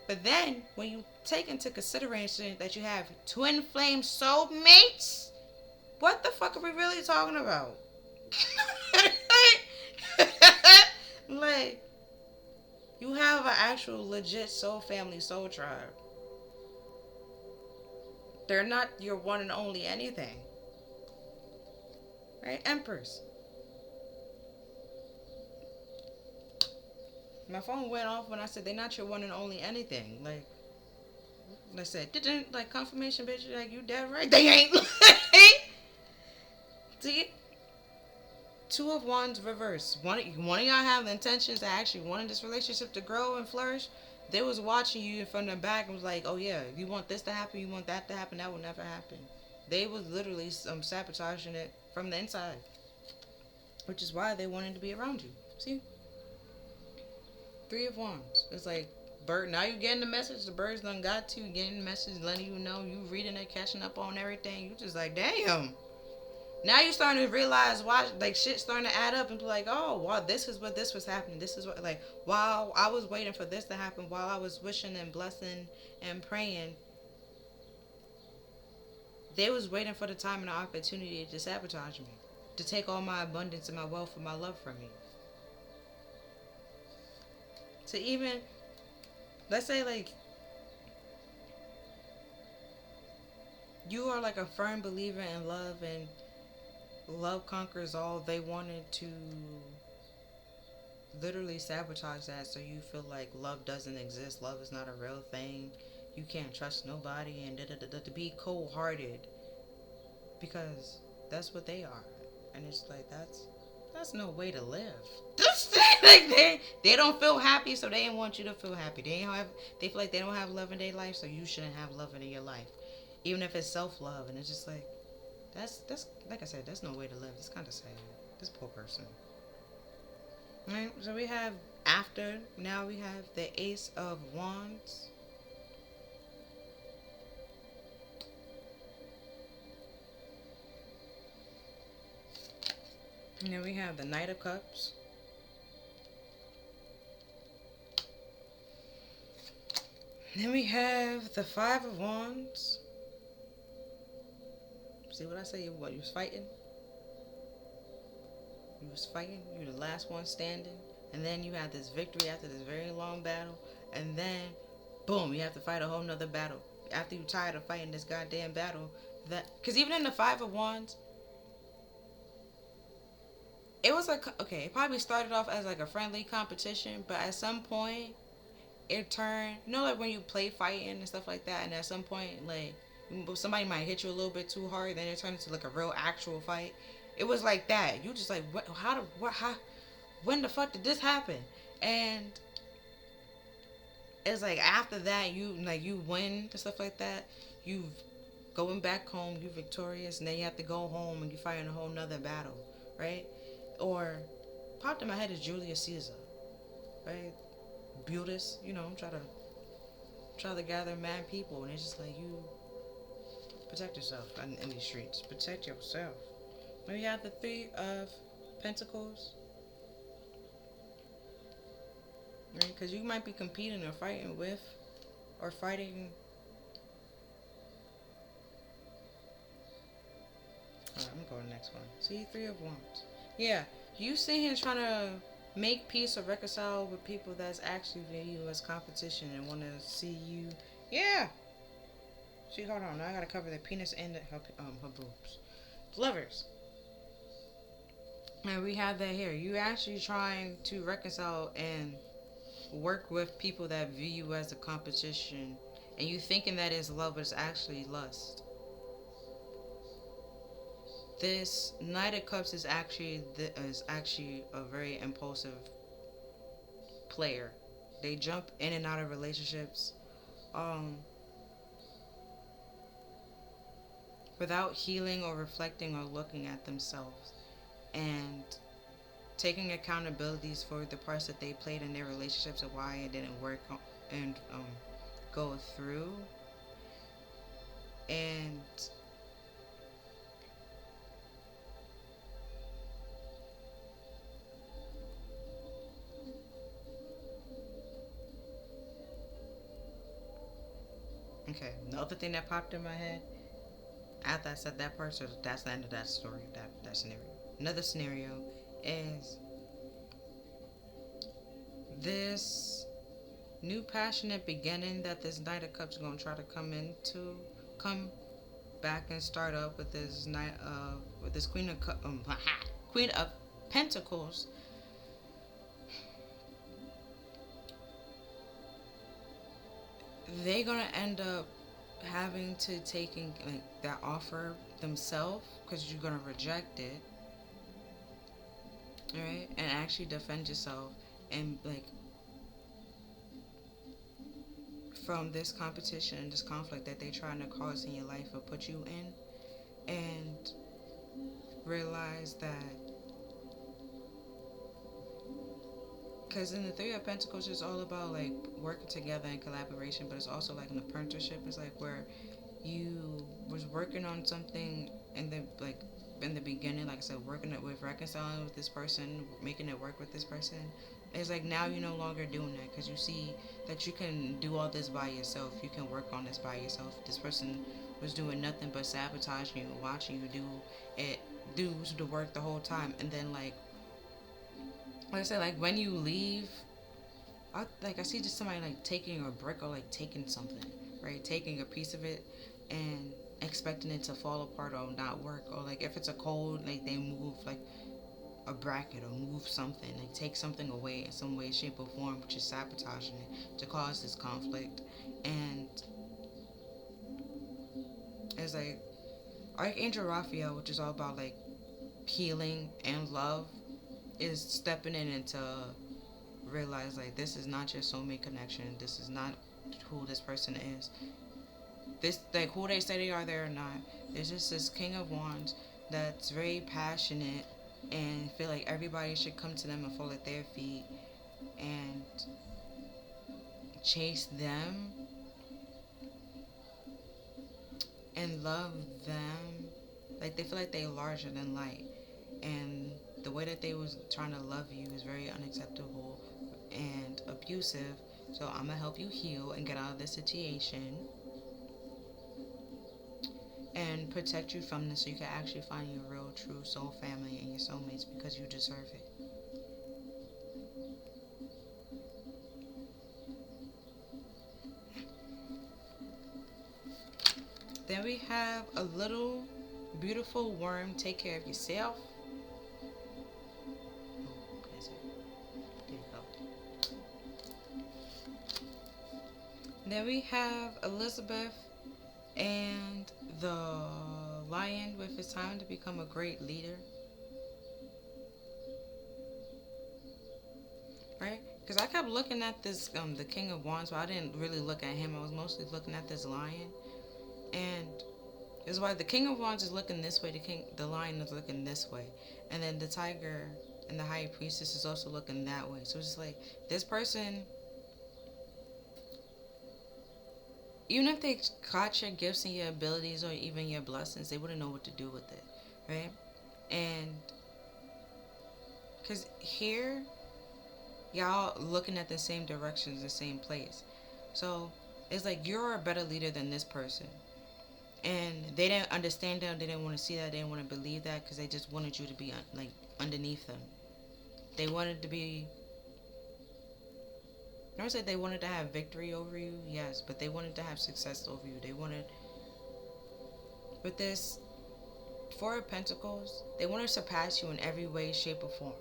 But then, when you take into consideration that you have twin flame soulmates, what the fuck are we really talking about? Like, you have an actual legit soul family, soul tribe. They're not your one and only anything. Right? Empress. My phone went off when I said they're not your one and only anything. Like I said, didn't like confirmation, bitch. Like, you dead right? They ain't. See? 2 of Wands reverse. One of y'all have the intentions that actually wanted this relationship to grow and flourish. They was watching you from the back and was like, oh yeah, you want this to happen, you want that to happen, that will never happen. They was literally sabotaging it from the inside. Which is why they wanted to be around you. See? 3 of Wands. It's like, bird, now you getting the message, the birds done got to you, getting the message, letting you know, you reading it, catching up on everything. You just like, damn. Now you're starting to realize why, like, shit's starting to add up and be like, oh, wow, this is what this was happening. This is what, like, while I was waiting for this to happen, while I was wishing and blessing and praying, they was waiting for the time and the opportunity to sabotage me, to take all my abundance and my wealth and my love from me. To even, let's say, like, you are like a firm believer in love and love conquers all. They wanted to literally sabotage that so you feel like love doesn't exist, love is not a real thing, you can't trust nobody, and to be cold-hearted, because that's what they are. And it's like, that's no way to live. Like they don't feel happy, so they didn't want you to feel happy. They feel like they don't have love in their life, so you shouldn't have love in your life, even if it's self love. And it's just like that's like I said, that's no way to live. It's kind of sad. This poor person. Right. So we have after now we have the Ace of Wands. And then we have the Knight of Cups. Then we have the Five of Wands. See what I say? What you was fighting? You was fighting. You were the last one standing. And then you had this victory after this very long battle. And then, boom, you have to fight a whole nother battle. After you tired of fighting this goddamn battle. Because even in the Five of Wands, it was like, okay, it probably started off as like a friendly competition. But at some point, it turned, like when you play fighting and stuff like that. And at some point, like, somebody might hit you a little bit too hard. Then it turned into like a real actual fight. It was like that. You just like, when the fuck did this happen? And it's like after that, you win and stuff like that. You going back home, you victorious, and then you have to go home and you fight in a whole nother battle, right? Or popped in my head is Julius Caesar, right? Brutus, try to gather mad people, and it's just like you protect yourself in these streets. Protect yourself. We have the Three of Pentacles. Right? Because you might be competing or fighting with, or fighting. Alright, I'm going to go to the next one. See, Three of Wands. Yeah, you sit here trying to make peace or reconcile with people that's actually view you as competition and want to see you. Yeah. See, hold on. Now I gotta cover the penis and her boobs. Lovers. And we have that here. You actually trying to reconcile and work with people that view you as a competition, and you thinking that is love, but it's actually lust. This Knight of Cups is actually a very impulsive player. They jump in and out of relationships, without healing or reflecting or looking at themselves and taking accountabilities for the parts that they played in their relationships and why it didn't work and go through. And okay, the other thing that popped in my head after I said that part, so that's the end of that story, that scenario. Another scenario is this new passionate beginning that this Knight of Cups is gonna try to come back and start up with this Queen of Pentacles. They're gonna end up having to taking like that offer themselves because you're gonna reject it, all right, and actually defend yourself and like from this competition, this conflict that they're trying to cause in your life or put you in, and realize that because in the Three of Pentacles it's all about like working together and collaboration, but it's also like an apprenticeship. It's like where you was working on something in the beginning, like I said, working it with reconciling with this person, making it work with this person. It's like now you're no longer doing that because you see that you can do all this by yourself. You can work on this by yourself. This person was doing nothing but sabotaging you, watching you do the work the whole time, and then like I said, like when you leave, I see just somebody like taking a brick or like taking something, right? Taking a piece of it and expecting it to fall apart or not work, or like if it's a code, like they move like a bracket or move something, like take something away in some way, shape, or form, which is sabotaging it to cause this conflict. And it's like Archangel Raphael, which is all about like healing and love, is stepping in into realize like this is not your soulmate connection. This is not who this person is. This like who they say they are, they're not. There's just this King of Wands that's very passionate and feel like everybody should come to them and fall at their feet and chase them and love them. Like they feel like they're larger than light, and the way that they was trying to love you is very unacceptable and abusive. So I'm gonna help you heal and get out of this situation and protect you from this so you can actually find your real true soul family and your soulmates because you deserve it. Then we have a little beautiful worm. Take care of yourself. There you go. Then we have Elizabeth and the lion with his time to become a great leader. Right? Because I kept looking at this, the King of Wands, but I didn't really look at him. I was mostly looking at this lion. And it's why the King of Wands is looking this way, the lion is looking this way. And then the tiger and the high priestess is also looking that way. So it's just like, this person, even if they caught your gifts and your abilities or even your blessings, they wouldn't know what to do with it, right? And because here, y'all looking at the same directions, the same place. So it's like you're a better leader than this person. And they didn't understand that, they didn't want to see that, they didn't want to believe that because they just wanted you to be like underneath them. They wanted to be, I don't say they wanted to have victory over you, yes, but they wanted to have success over you. They wanted, with this Four of Pentacles, they want to surpass you in every way, shape, or form.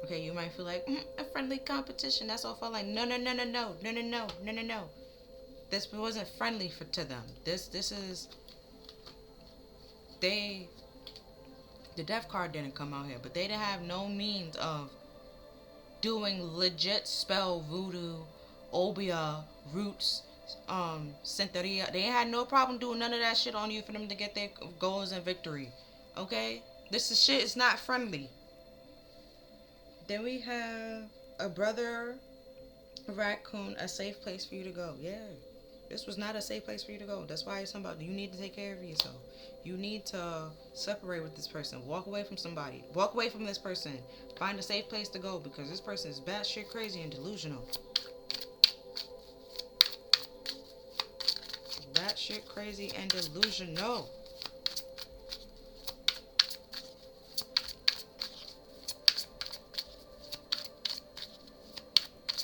Okay, you might feel like, a friendly competition, that's all felt like, no. This wasn't friendly to them. This is, the death card didn't come out here, but they didn't have no means of doing legit spell voodoo, obia, roots, Santeria. They had no problem doing none of that shit on you for them to get their goals and victory. Okay? This is shit is not friendly. Then we have a brother raccoon, a safe place for you to go. Yeah. This was not a safe place for you to go. That's why it's somebody, you need to take care of yourself. You need to separate with this person. Walk away from somebody. Walk away from this person. Find a safe place to go because this person is batshit crazy and delusional. Batshit crazy and delusional.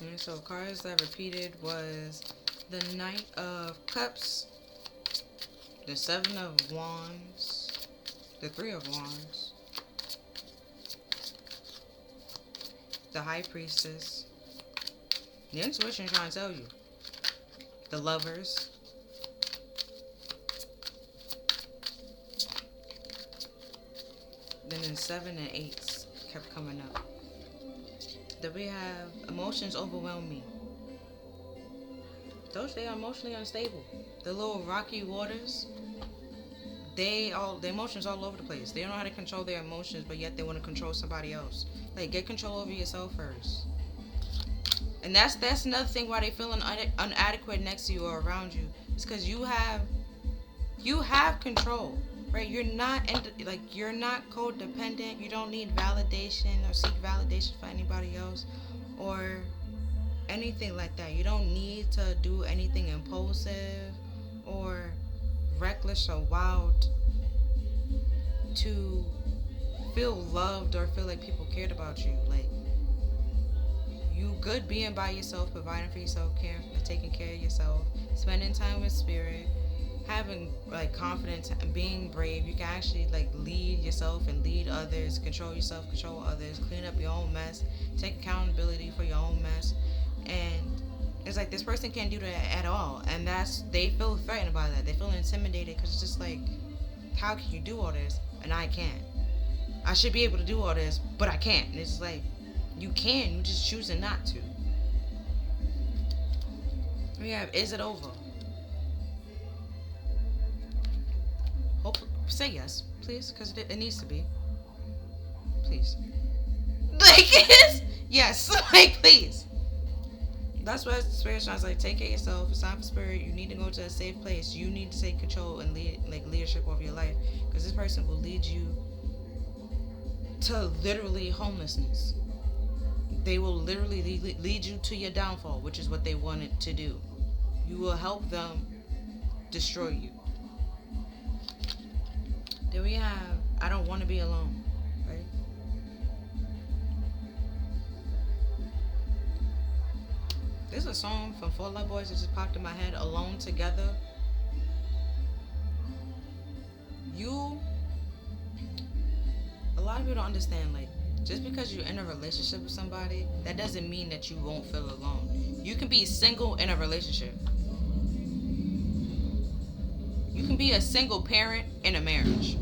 And so cards that repeated was the Knight of Cups, the Seven of Wands, the Three of Wands, the High Priestess, the intuition trying to tell you, the Lovers, then the 7 and 8s kept coming up. Then we have emotions overwhelm me. Those, they are emotionally unstable. The little rocky waters, their emotions all over the place. They don't know how to control their emotions, but yet they want to control somebody else. Like, get control over yourself first. And that's another thing why they feel inadequate next to you or around you. It's because you have control, right? You're not you're not codependent. You don't need validation or seek validation for anybody else or anything like that. You don't need to do anything impulsive or reckless or wild to feel loved or feel like people cared about you. Like, you good being by yourself, providing for yourself, taking care of yourself, spending time with spirit, having like confidence and being brave. You can actually like lead yourself and lead others, control yourself, control others, clean up your own mess, take accountability for your own mess. And it's like this person can't do that at all, and they feel threatened by that. They feel intimidated because it's just like, how can you do all this and I can't? I should be able to do all this, but I can't. And it's like, You can, you just choosing not to. We have, is it over? Hope, say yes, please, because it needs to be. Please. Like, yes, like, please. That's what Spirit sounds like. Take care of yourself. It's time for Spirit. You need to go to a safe place. You need to take control and leadership over your life. Because this person will lead you to literally homelessness. They will literally lead you to your downfall, which is what they wanted to do. You will help them destroy you. Then we have, I don't want to be alone, right? There's a song from Fall Out Boys that just popped in my head, Alone Together. A lot of people don't understand, like, just because you're in a relationship with somebody, that doesn't mean that you won't feel alone. You can be single in a relationship. You can be a single parent in a marriage.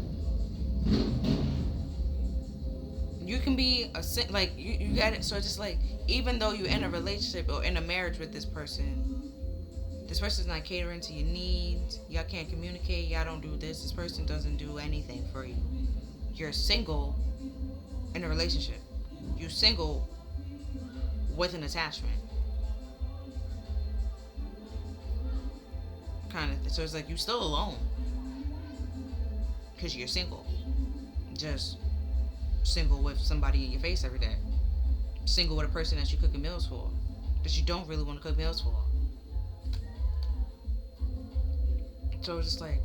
You can be like, you got it. So it's just like, even though you're in a relationship or in a marriage with this person's not catering to your needs. Y'all can't communicate. Y'all don't do this. This person doesn't do anything for you. You're single in a relationship. You're single with an attachment. Kind of. So it's like, you're still alone. Because you're single. Just single with somebody in your face every day. Single with a person that you're cooking meals for. That you don't really want to cook meals for. So it's just like,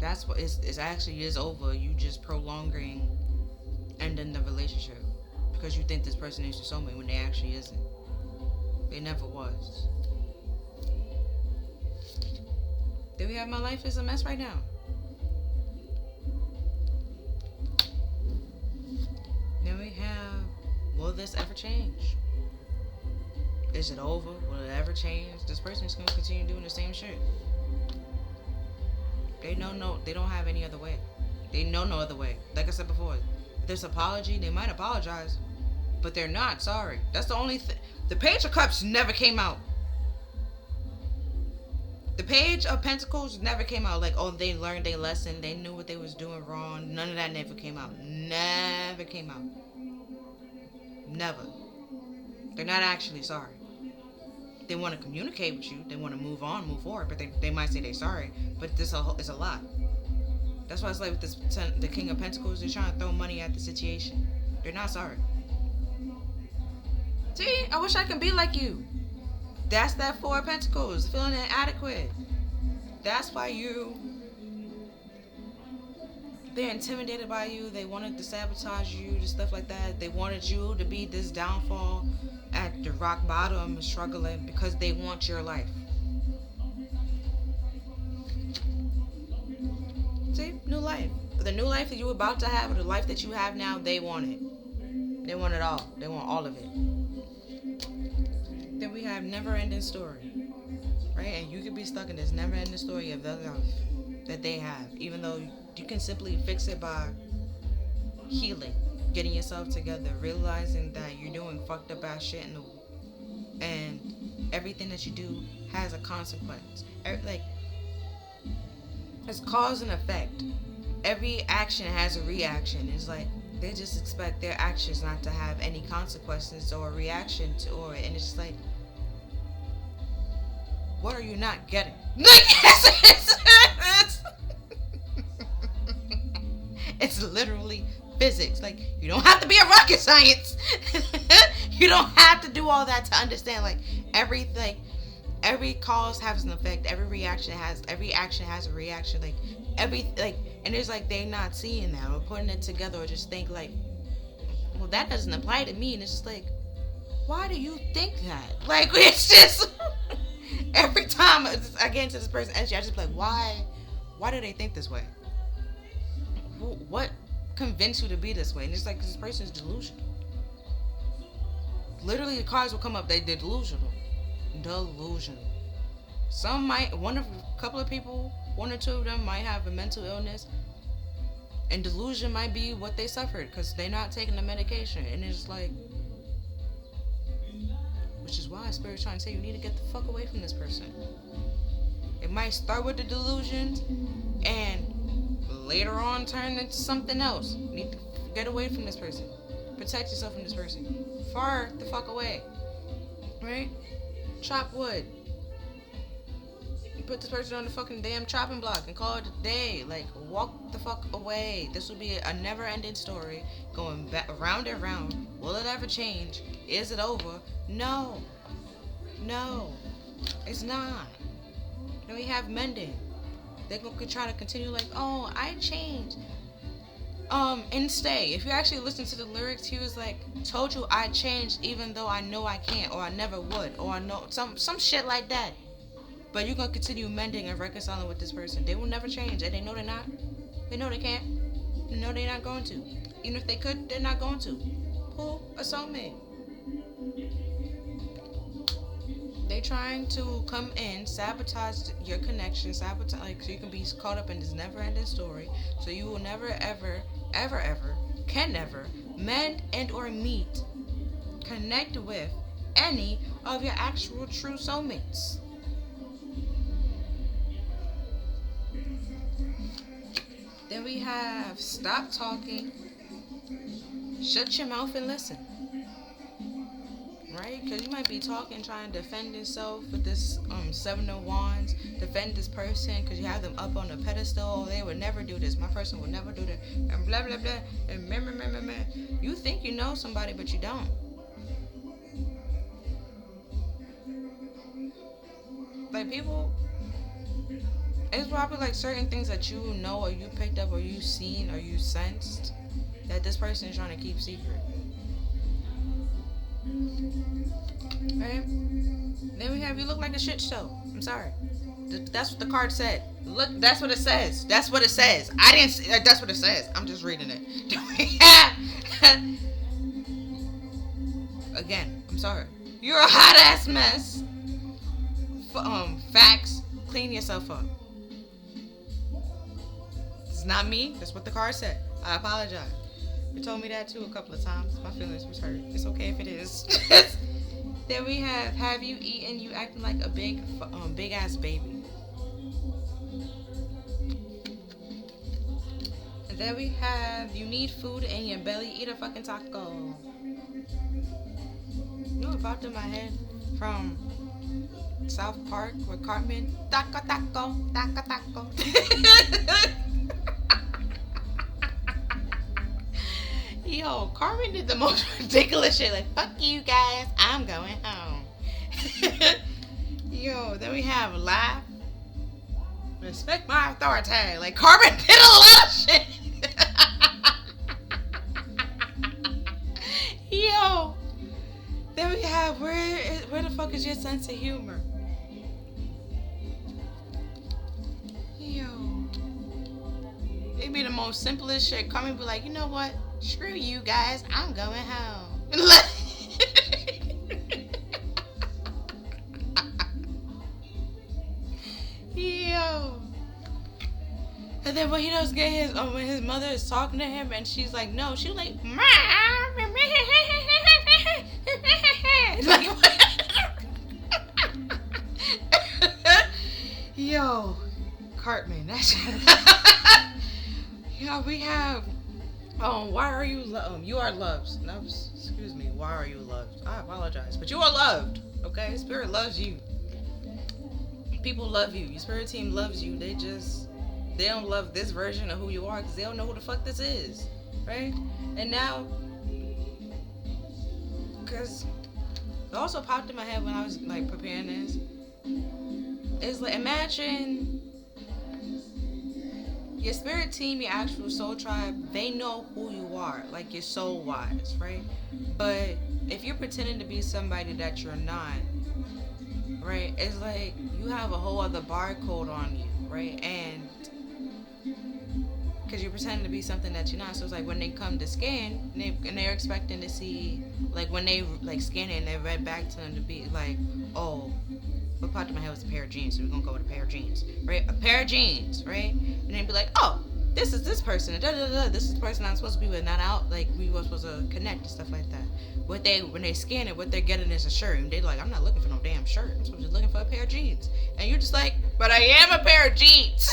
that's what it actually is over. You just prolonging ending the relationship because you think this person is your soulmate when they actually isn't. They never was. Then we have my life is a mess right now. Then we have, will this ever change? Is it over? Will it ever change? This person is going to continue doing the same shit. They know they don't have any other way. They know no other way. Like I said before, this apology, they might apologize, but they're not sorry. That's the only thing. The Page of Cups never came out. The Page of Pentacles never came out. Like, oh, they learned their lesson. They knew what they was doing wrong. None of that never came out. Never came out. Never. They're not actually sorry. They want to communicate with you. They want to move on, move forward, but they might say they're sorry. But this is a lot. That's why it's like with the King of Pentacles, they're trying to throw money at the situation. They're not sorry. See, I wish I could be like you. That's that Four of Pentacles, feeling inadequate. That's why they're intimidated by you. They wanted to sabotage you, just stuff like that. They wanted you to be this downfall at the rock bottom, struggling, because they want your life. See, new life. The new life that you're about to have, or the life that you have now, they want it. They want it all. They want all of it. Then we have never-ending story, right? And you could be stuck in this never-ending story of their life that they have, even though you can simply fix it by healing, getting yourself together, realizing that you're doing fucked up ass shit, and everything that you do has a consequence. Like, it's cause and effect. Every action has a reaction. It's like they just expect their actions not to have any consequences or a reaction to it, and it's just like, what are you not getting? It's literally physics. Like, you don't have to be a rocket science. You don't have to do all that to understand. Like, every cause has an effect. Every action has a reaction. And it's like they're not seeing that or putting it together, or just think like, well, that doesn't apply to me. And it's just like, why do you think that? Like, it's just every time I get into this person's energy, I just be like, why do they think this way? What convinced you to be this way? And it's like, this person's delusional. Literally, the cards will come up. They're delusional. Some might, a couple of people, one or two of them might have a mental illness, and delusion might be what they suffered because they're not taking the medication. And it's like, Which is why Spirit's trying to say you need to get the fuck away from this person. It might start with the delusions and later on turn into something else. You need to get away from this person. Protect yourself from this person. Far the fuck away. Right? Chop wood. Put this person on the fucking damn chopping block and call it a day. Like, walk the fuck away. This will be a never-ending story going back round and round. Will it ever change? Is it over? No. No. It's not. Then we have mending. They're going to try to continue like, oh, I changed. And stay. If you actually listen to the lyrics, he was like, told you I changed even though I know I can't, or I never would, or I know some shit like that. But you're going to continue mending and reconciling with this person. They will never change. And they know they're not. They know they can't. They know they're not going to. Even if they could, they're not going to. Pull a soulmate. They trying to come in, sabotage your connection, sabotage, like, so you can be caught up in this never-ending story. So you will never, ever, ever, ever, can never mend and or meet, connect with any of your actual true soulmates. Then we have stop talking, shut your mouth and listen. Right? Because you might be talking, trying to defend yourself with this Seven of Wands, defend this person because you have them up on a pedestal. They would never do this. My person would never do that. And blah, blah, blah. And meh, meh, meh, meh, meh. You think you know somebody, but you don't. Like, people, it's probably like certain things that you know or you picked up or you seen or you sensed that this person is trying to keep secret. Right? Then we have you look like a shit show. I'm sorry. That's what the card said. Look, that's what it says. That's what it says. I didn't. That's what it says. I'm just reading it. Again, I'm sorry. You're a hot ass mess. Facts. Clean yourself up. It's not me. That's what the card said. I apologize. You told me that too a couple of times. My feelings was hurt. It's okay if it is. Then we have you eaten? You acting like a big ass baby. And then we have you need food in your belly. Eat a fucking taco. You know what popped in my head from South Park with Cartman? Taco, taco, taco, taco. Yo, Carmen did the most ridiculous shit. Like, fuck you guys, I'm going home. Yo, then we have laugh. Respect my authority. Like, Carmen did a lot of shit. Yo, then we have where the fuck is your sense of humor? Yo, it be the most simplest shit. Carmen be like, you know what? Screw you guys, I'm going home. Yo. And then when he does get his, when his mother is talking to him and she's like, no, she's like, like, yo, Cartman, that's yo, we have why are you you are loved. No, excuse me, why are you loved? I apologize, but you are loved. Okay, Spirit loves you. People love you. Your Spirit team loves you. They don't love this version of who you are because they don't know who the fuck this is, right? And now, because it also popped in my head when I was like preparing this. It's like, imagine your spirit team, your actual soul tribe, they know who you are, like your soul wise, right? But if you're pretending to be somebody that you're not, right, it's like you have a whole other barcode on you, right? And because you're pretending to be something that you're not, so it's like when they come to scan, and they're expecting to see, like when they like scan it and they read back to them to be like, oh, what popped in my head was a pair of jeans, so we're gonna go with a pair of jeans, right? A pair of jeans, right? And they'd be like, oh, this is this person, da da da. This is the person I'm supposed to be with, not out. Like we were supposed to connect and stuff like that. When they scan it, what they're getting is a shirt, and they're like, I'm not looking for no damn shirt. I'm just looking for a pair of jeans. And you're just like, but I am a pair of jeans.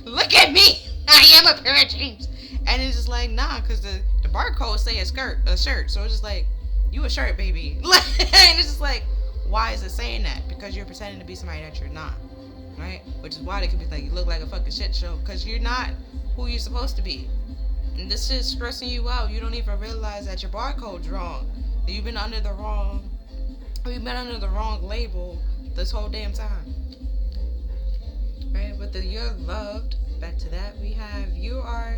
Look at me, I am a pair of jeans. And it's just like, nah, because the barcode say a shirt, so it's just like, you a shirt, baby. And it's just like, why is it saying that? Because you're pretending to be somebody that you're not, right? Which is why they could be like, you look like a fucking shit show, because you're not who you're supposed to be. And this shit's stressing you out. You don't even realize that your barcode's wrong. That you've been under the wrong label this whole damn time. Right? But the you're loved, back to that, we have you are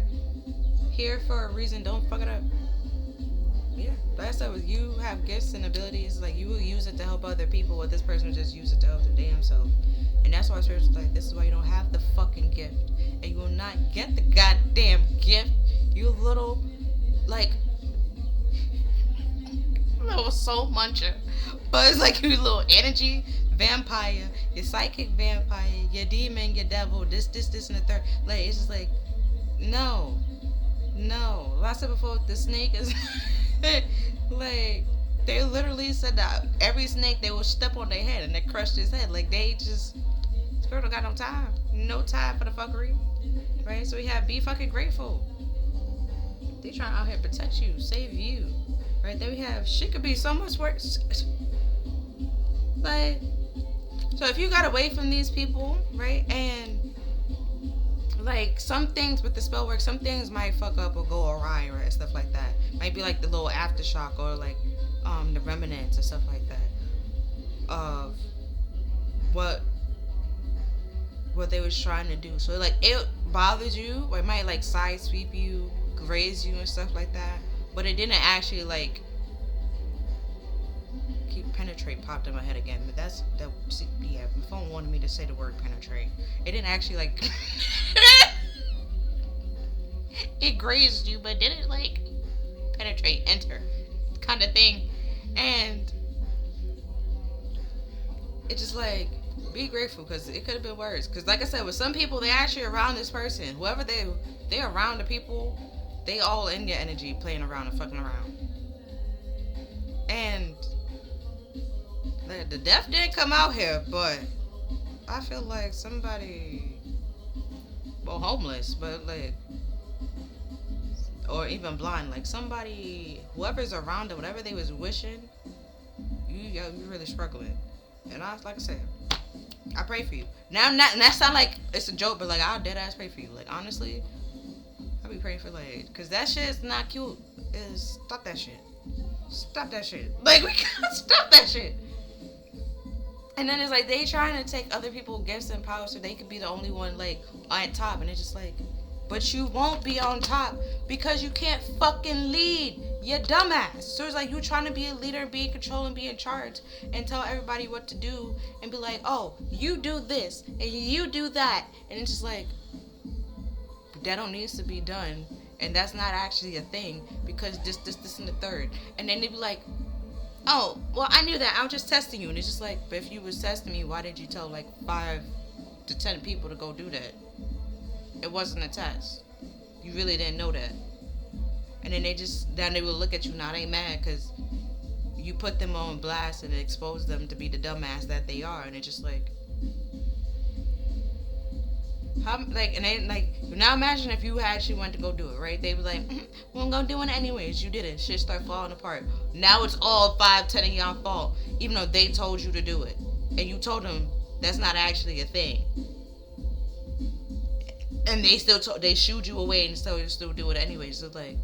here for a reason, don't fuck it up. Yeah, like I said, with you have gifts and abilities, like you will use it to help other people, but this person will just use it to help their damn self. And that's why Spirit's like, this is why you don't have the fucking gift. And you will not get the goddamn gift. You little, like, little soul muncher. But it's like you little energy vampire, your psychic vampire, your demon, your devil, this, and the third. Like, it's just like, no. Like I said before, the snake is, like, they literally said that every snake, they will step on their head and they crushed his head. Like, they just, Spirit don't got no time. No time for the fuckery. Right? So we have be fucking grateful. They trying out here to protect you, save you. Right? Then we have shit could be so much worse. Like, so if you got away from these people, right, and like some things with the spell work, some things might fuck up or go awry, right, and stuff like that. Might be like the little aftershock or like the remnants and stuff like that of what they was trying to do. So like it bothers you, or it might like side sweep you, graze you and stuff like that, but it didn't actually like penetrate popped in my head again, but yeah, my phone wanted me to say the word penetrate. It didn't actually like it grazed you, but didn't like penetrate, enter kind of thing. And it just like be grateful, because it could have been worse. Because like I said, with some people, they actually around this person, whoever they're around the people, they all in your energy playing around and fucking around. And the death didn't come out here, but I feel like somebody, well, homeless, but like, or even blind, like somebody, whoever's around them, whatever they was wishing, you're really struggling. And like I said, I pray for you. Now, and that sound like it's a joke, but like I'll dead ass pray for you. Like honestly, I be praying for like, cause that shit's not cute. Stop that shit. Stop that shit. Like we gotta stop that shit. And then it's like they trying to take other people's gifts and power so they could be the only one like on top, and it's just like, but you won't be on top because you can't fucking lead. You're dumbass. So it's like you trying to be a leader, be in control, and be in charge, and tell everybody what to do, and be like, oh, you do this and you do that, and it's just like that don't needs to be done, and that's not actually a thing because this, and the third, and then they be like, oh, well, I knew that. I was just testing you. And it's just like, but if you was testing me, why did you tell like 5 to 10 people to go do that? It wasn't a test. You really didn't know that. And then they will look at you now. They mad because you put them on blast and exposed them to be the dumbass that they are. And it's just like, how, like, and then like, now imagine if you actually went to go do it, right? They were like, well, I'm gonna do it anyways. You didn't. Shit start falling apart. Now it's all 5, 10 of y'all fault, even though they told you to do it, and you told them that's not actually a thing. And they still they shooed you away and still do it anyways. So like,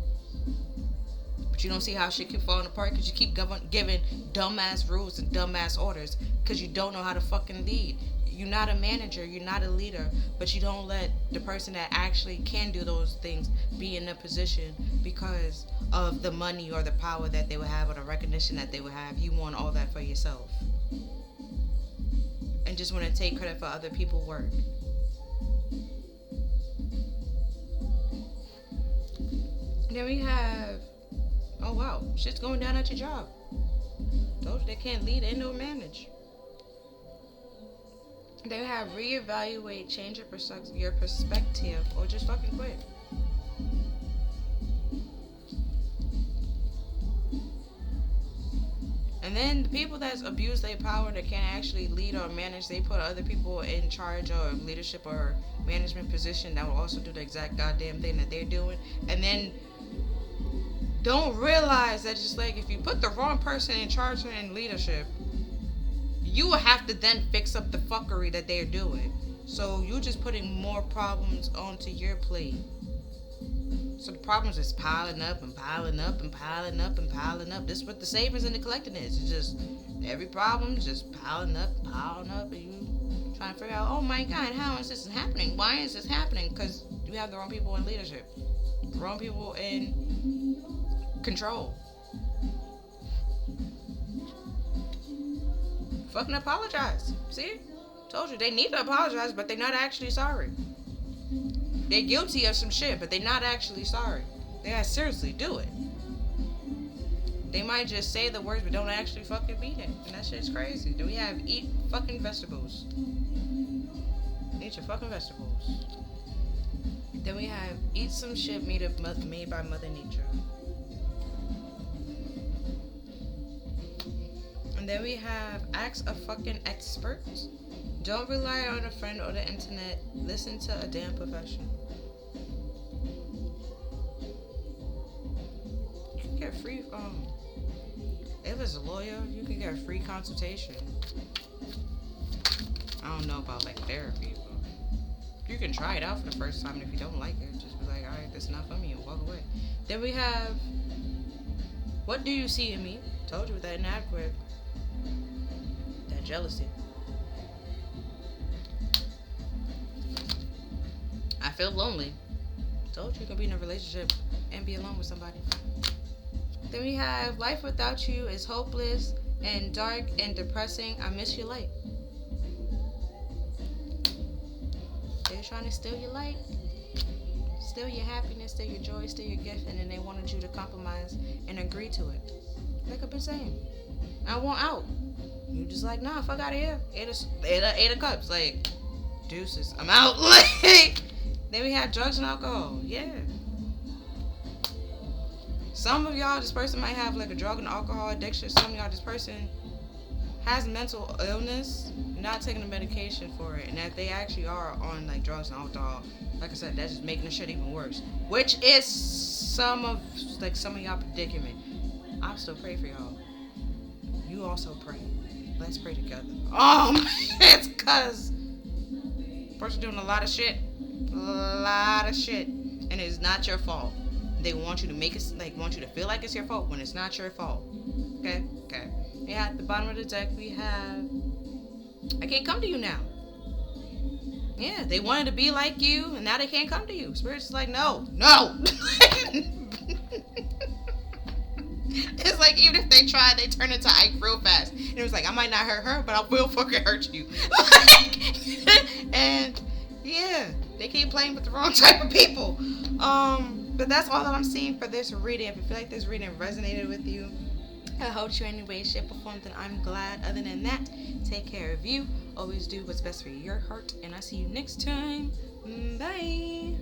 but you don't see how shit keep falling apart because you keep giving dumbass rules and dumbass orders because you don't know how to fucking lead. You're not a manager, you're not a leader, but you don't let the person that actually can do those things be in a position because of the money or the power that they would have or the recognition that they would have. You want all that for yourself. And just want to take credit for other people's work. Then we have, oh wow, shit's going down at your job. Those that can't lead and no manage. They have reevaluate, change your perspective, or just fucking quit. And then the people that abuse their power that can't actually lead or manage, they put other people in charge or leadership or management position that will also do the exact goddamn thing that they're doing. And then don't realize that just like if you put the wrong person in charge or in leadership, you will have to then fix up the fuckery that they're doing. So you're just putting more problems onto your plate. So the problems is piling up and piling up and piling up and piling up. This is what the savings and the collecting is. It's just every problem is just piling up, and you trying to figure out, oh my God, how is this happening? Why is this happening? Because you have the wrong people in leadership, the wrong people in control. Fucking apologize. See? Told you, they need to apologize, but they're not actually sorry. They're guilty of some shit, but they're not actually sorry. They gotta seriously do it. They might just say the words, but don't actually fucking mean it. And that shit's crazy. Do we have eat fucking vegetables? Eat your fucking vegetables. Then we have eat some shit made by Mother Nature. And then we have ask a fucking expert. Don't rely on a friend or the internet. Listen to a damn professional. You can get free, if it's a lawyer, you can get a free consultation. I don't know about like therapy, but you can try it out for the first time. And if you don't like it, just be like, alright, this is not for me, and walk away. Then we have, what do you see in me? Told you with that inadequate, that jealousy. I feel lonely. Told you can be in a relationship and be alone with somebody. Then we have life without you is hopeless and dark and depressing. I miss your light. They're trying to steal your light, steal your happiness, steal your joy, steal your gift, and then they wanted you to compromise and agree to it. Like I've been saying, I want out. You just like, nah, fuck out of here. Eight of cups, like deuces. I'm out. Like. Then we have drugs and alcohol. Yeah. Some of y'all, this person might have like a drug and alcohol addiction. Some of y'all, this person has mental illness, not taking the medication for it. And if they actually are on like drugs and alcohol, like I said, that's just making the shit even worse. Which is some of y'all predicament. I still pray for y'all. You also pray. Let's pray together. It's cause person doing a lot of shit, and it's not your fault. They want you to make it want you to feel like it's your fault when it's not your fault. Okay. Yeah, at the bottom of the deck we have, I can't come to you now. Yeah, they wanted to be like you, and now they can't come to you. Spirit's just like, no. It's like even if they try, they turn into Ike real fast. And it was like, I might not hurt her, but I will fucking hurt you. And yeah, they keep playing with the wrong type of people. But that's all that I'm seeing for this reading. If you feel like this reading resonated with you, I helped you in any way, shape, or form, then I'm glad. Other than that, take care of you. Always do what's best for your heart. And I'll see you next time. Bye.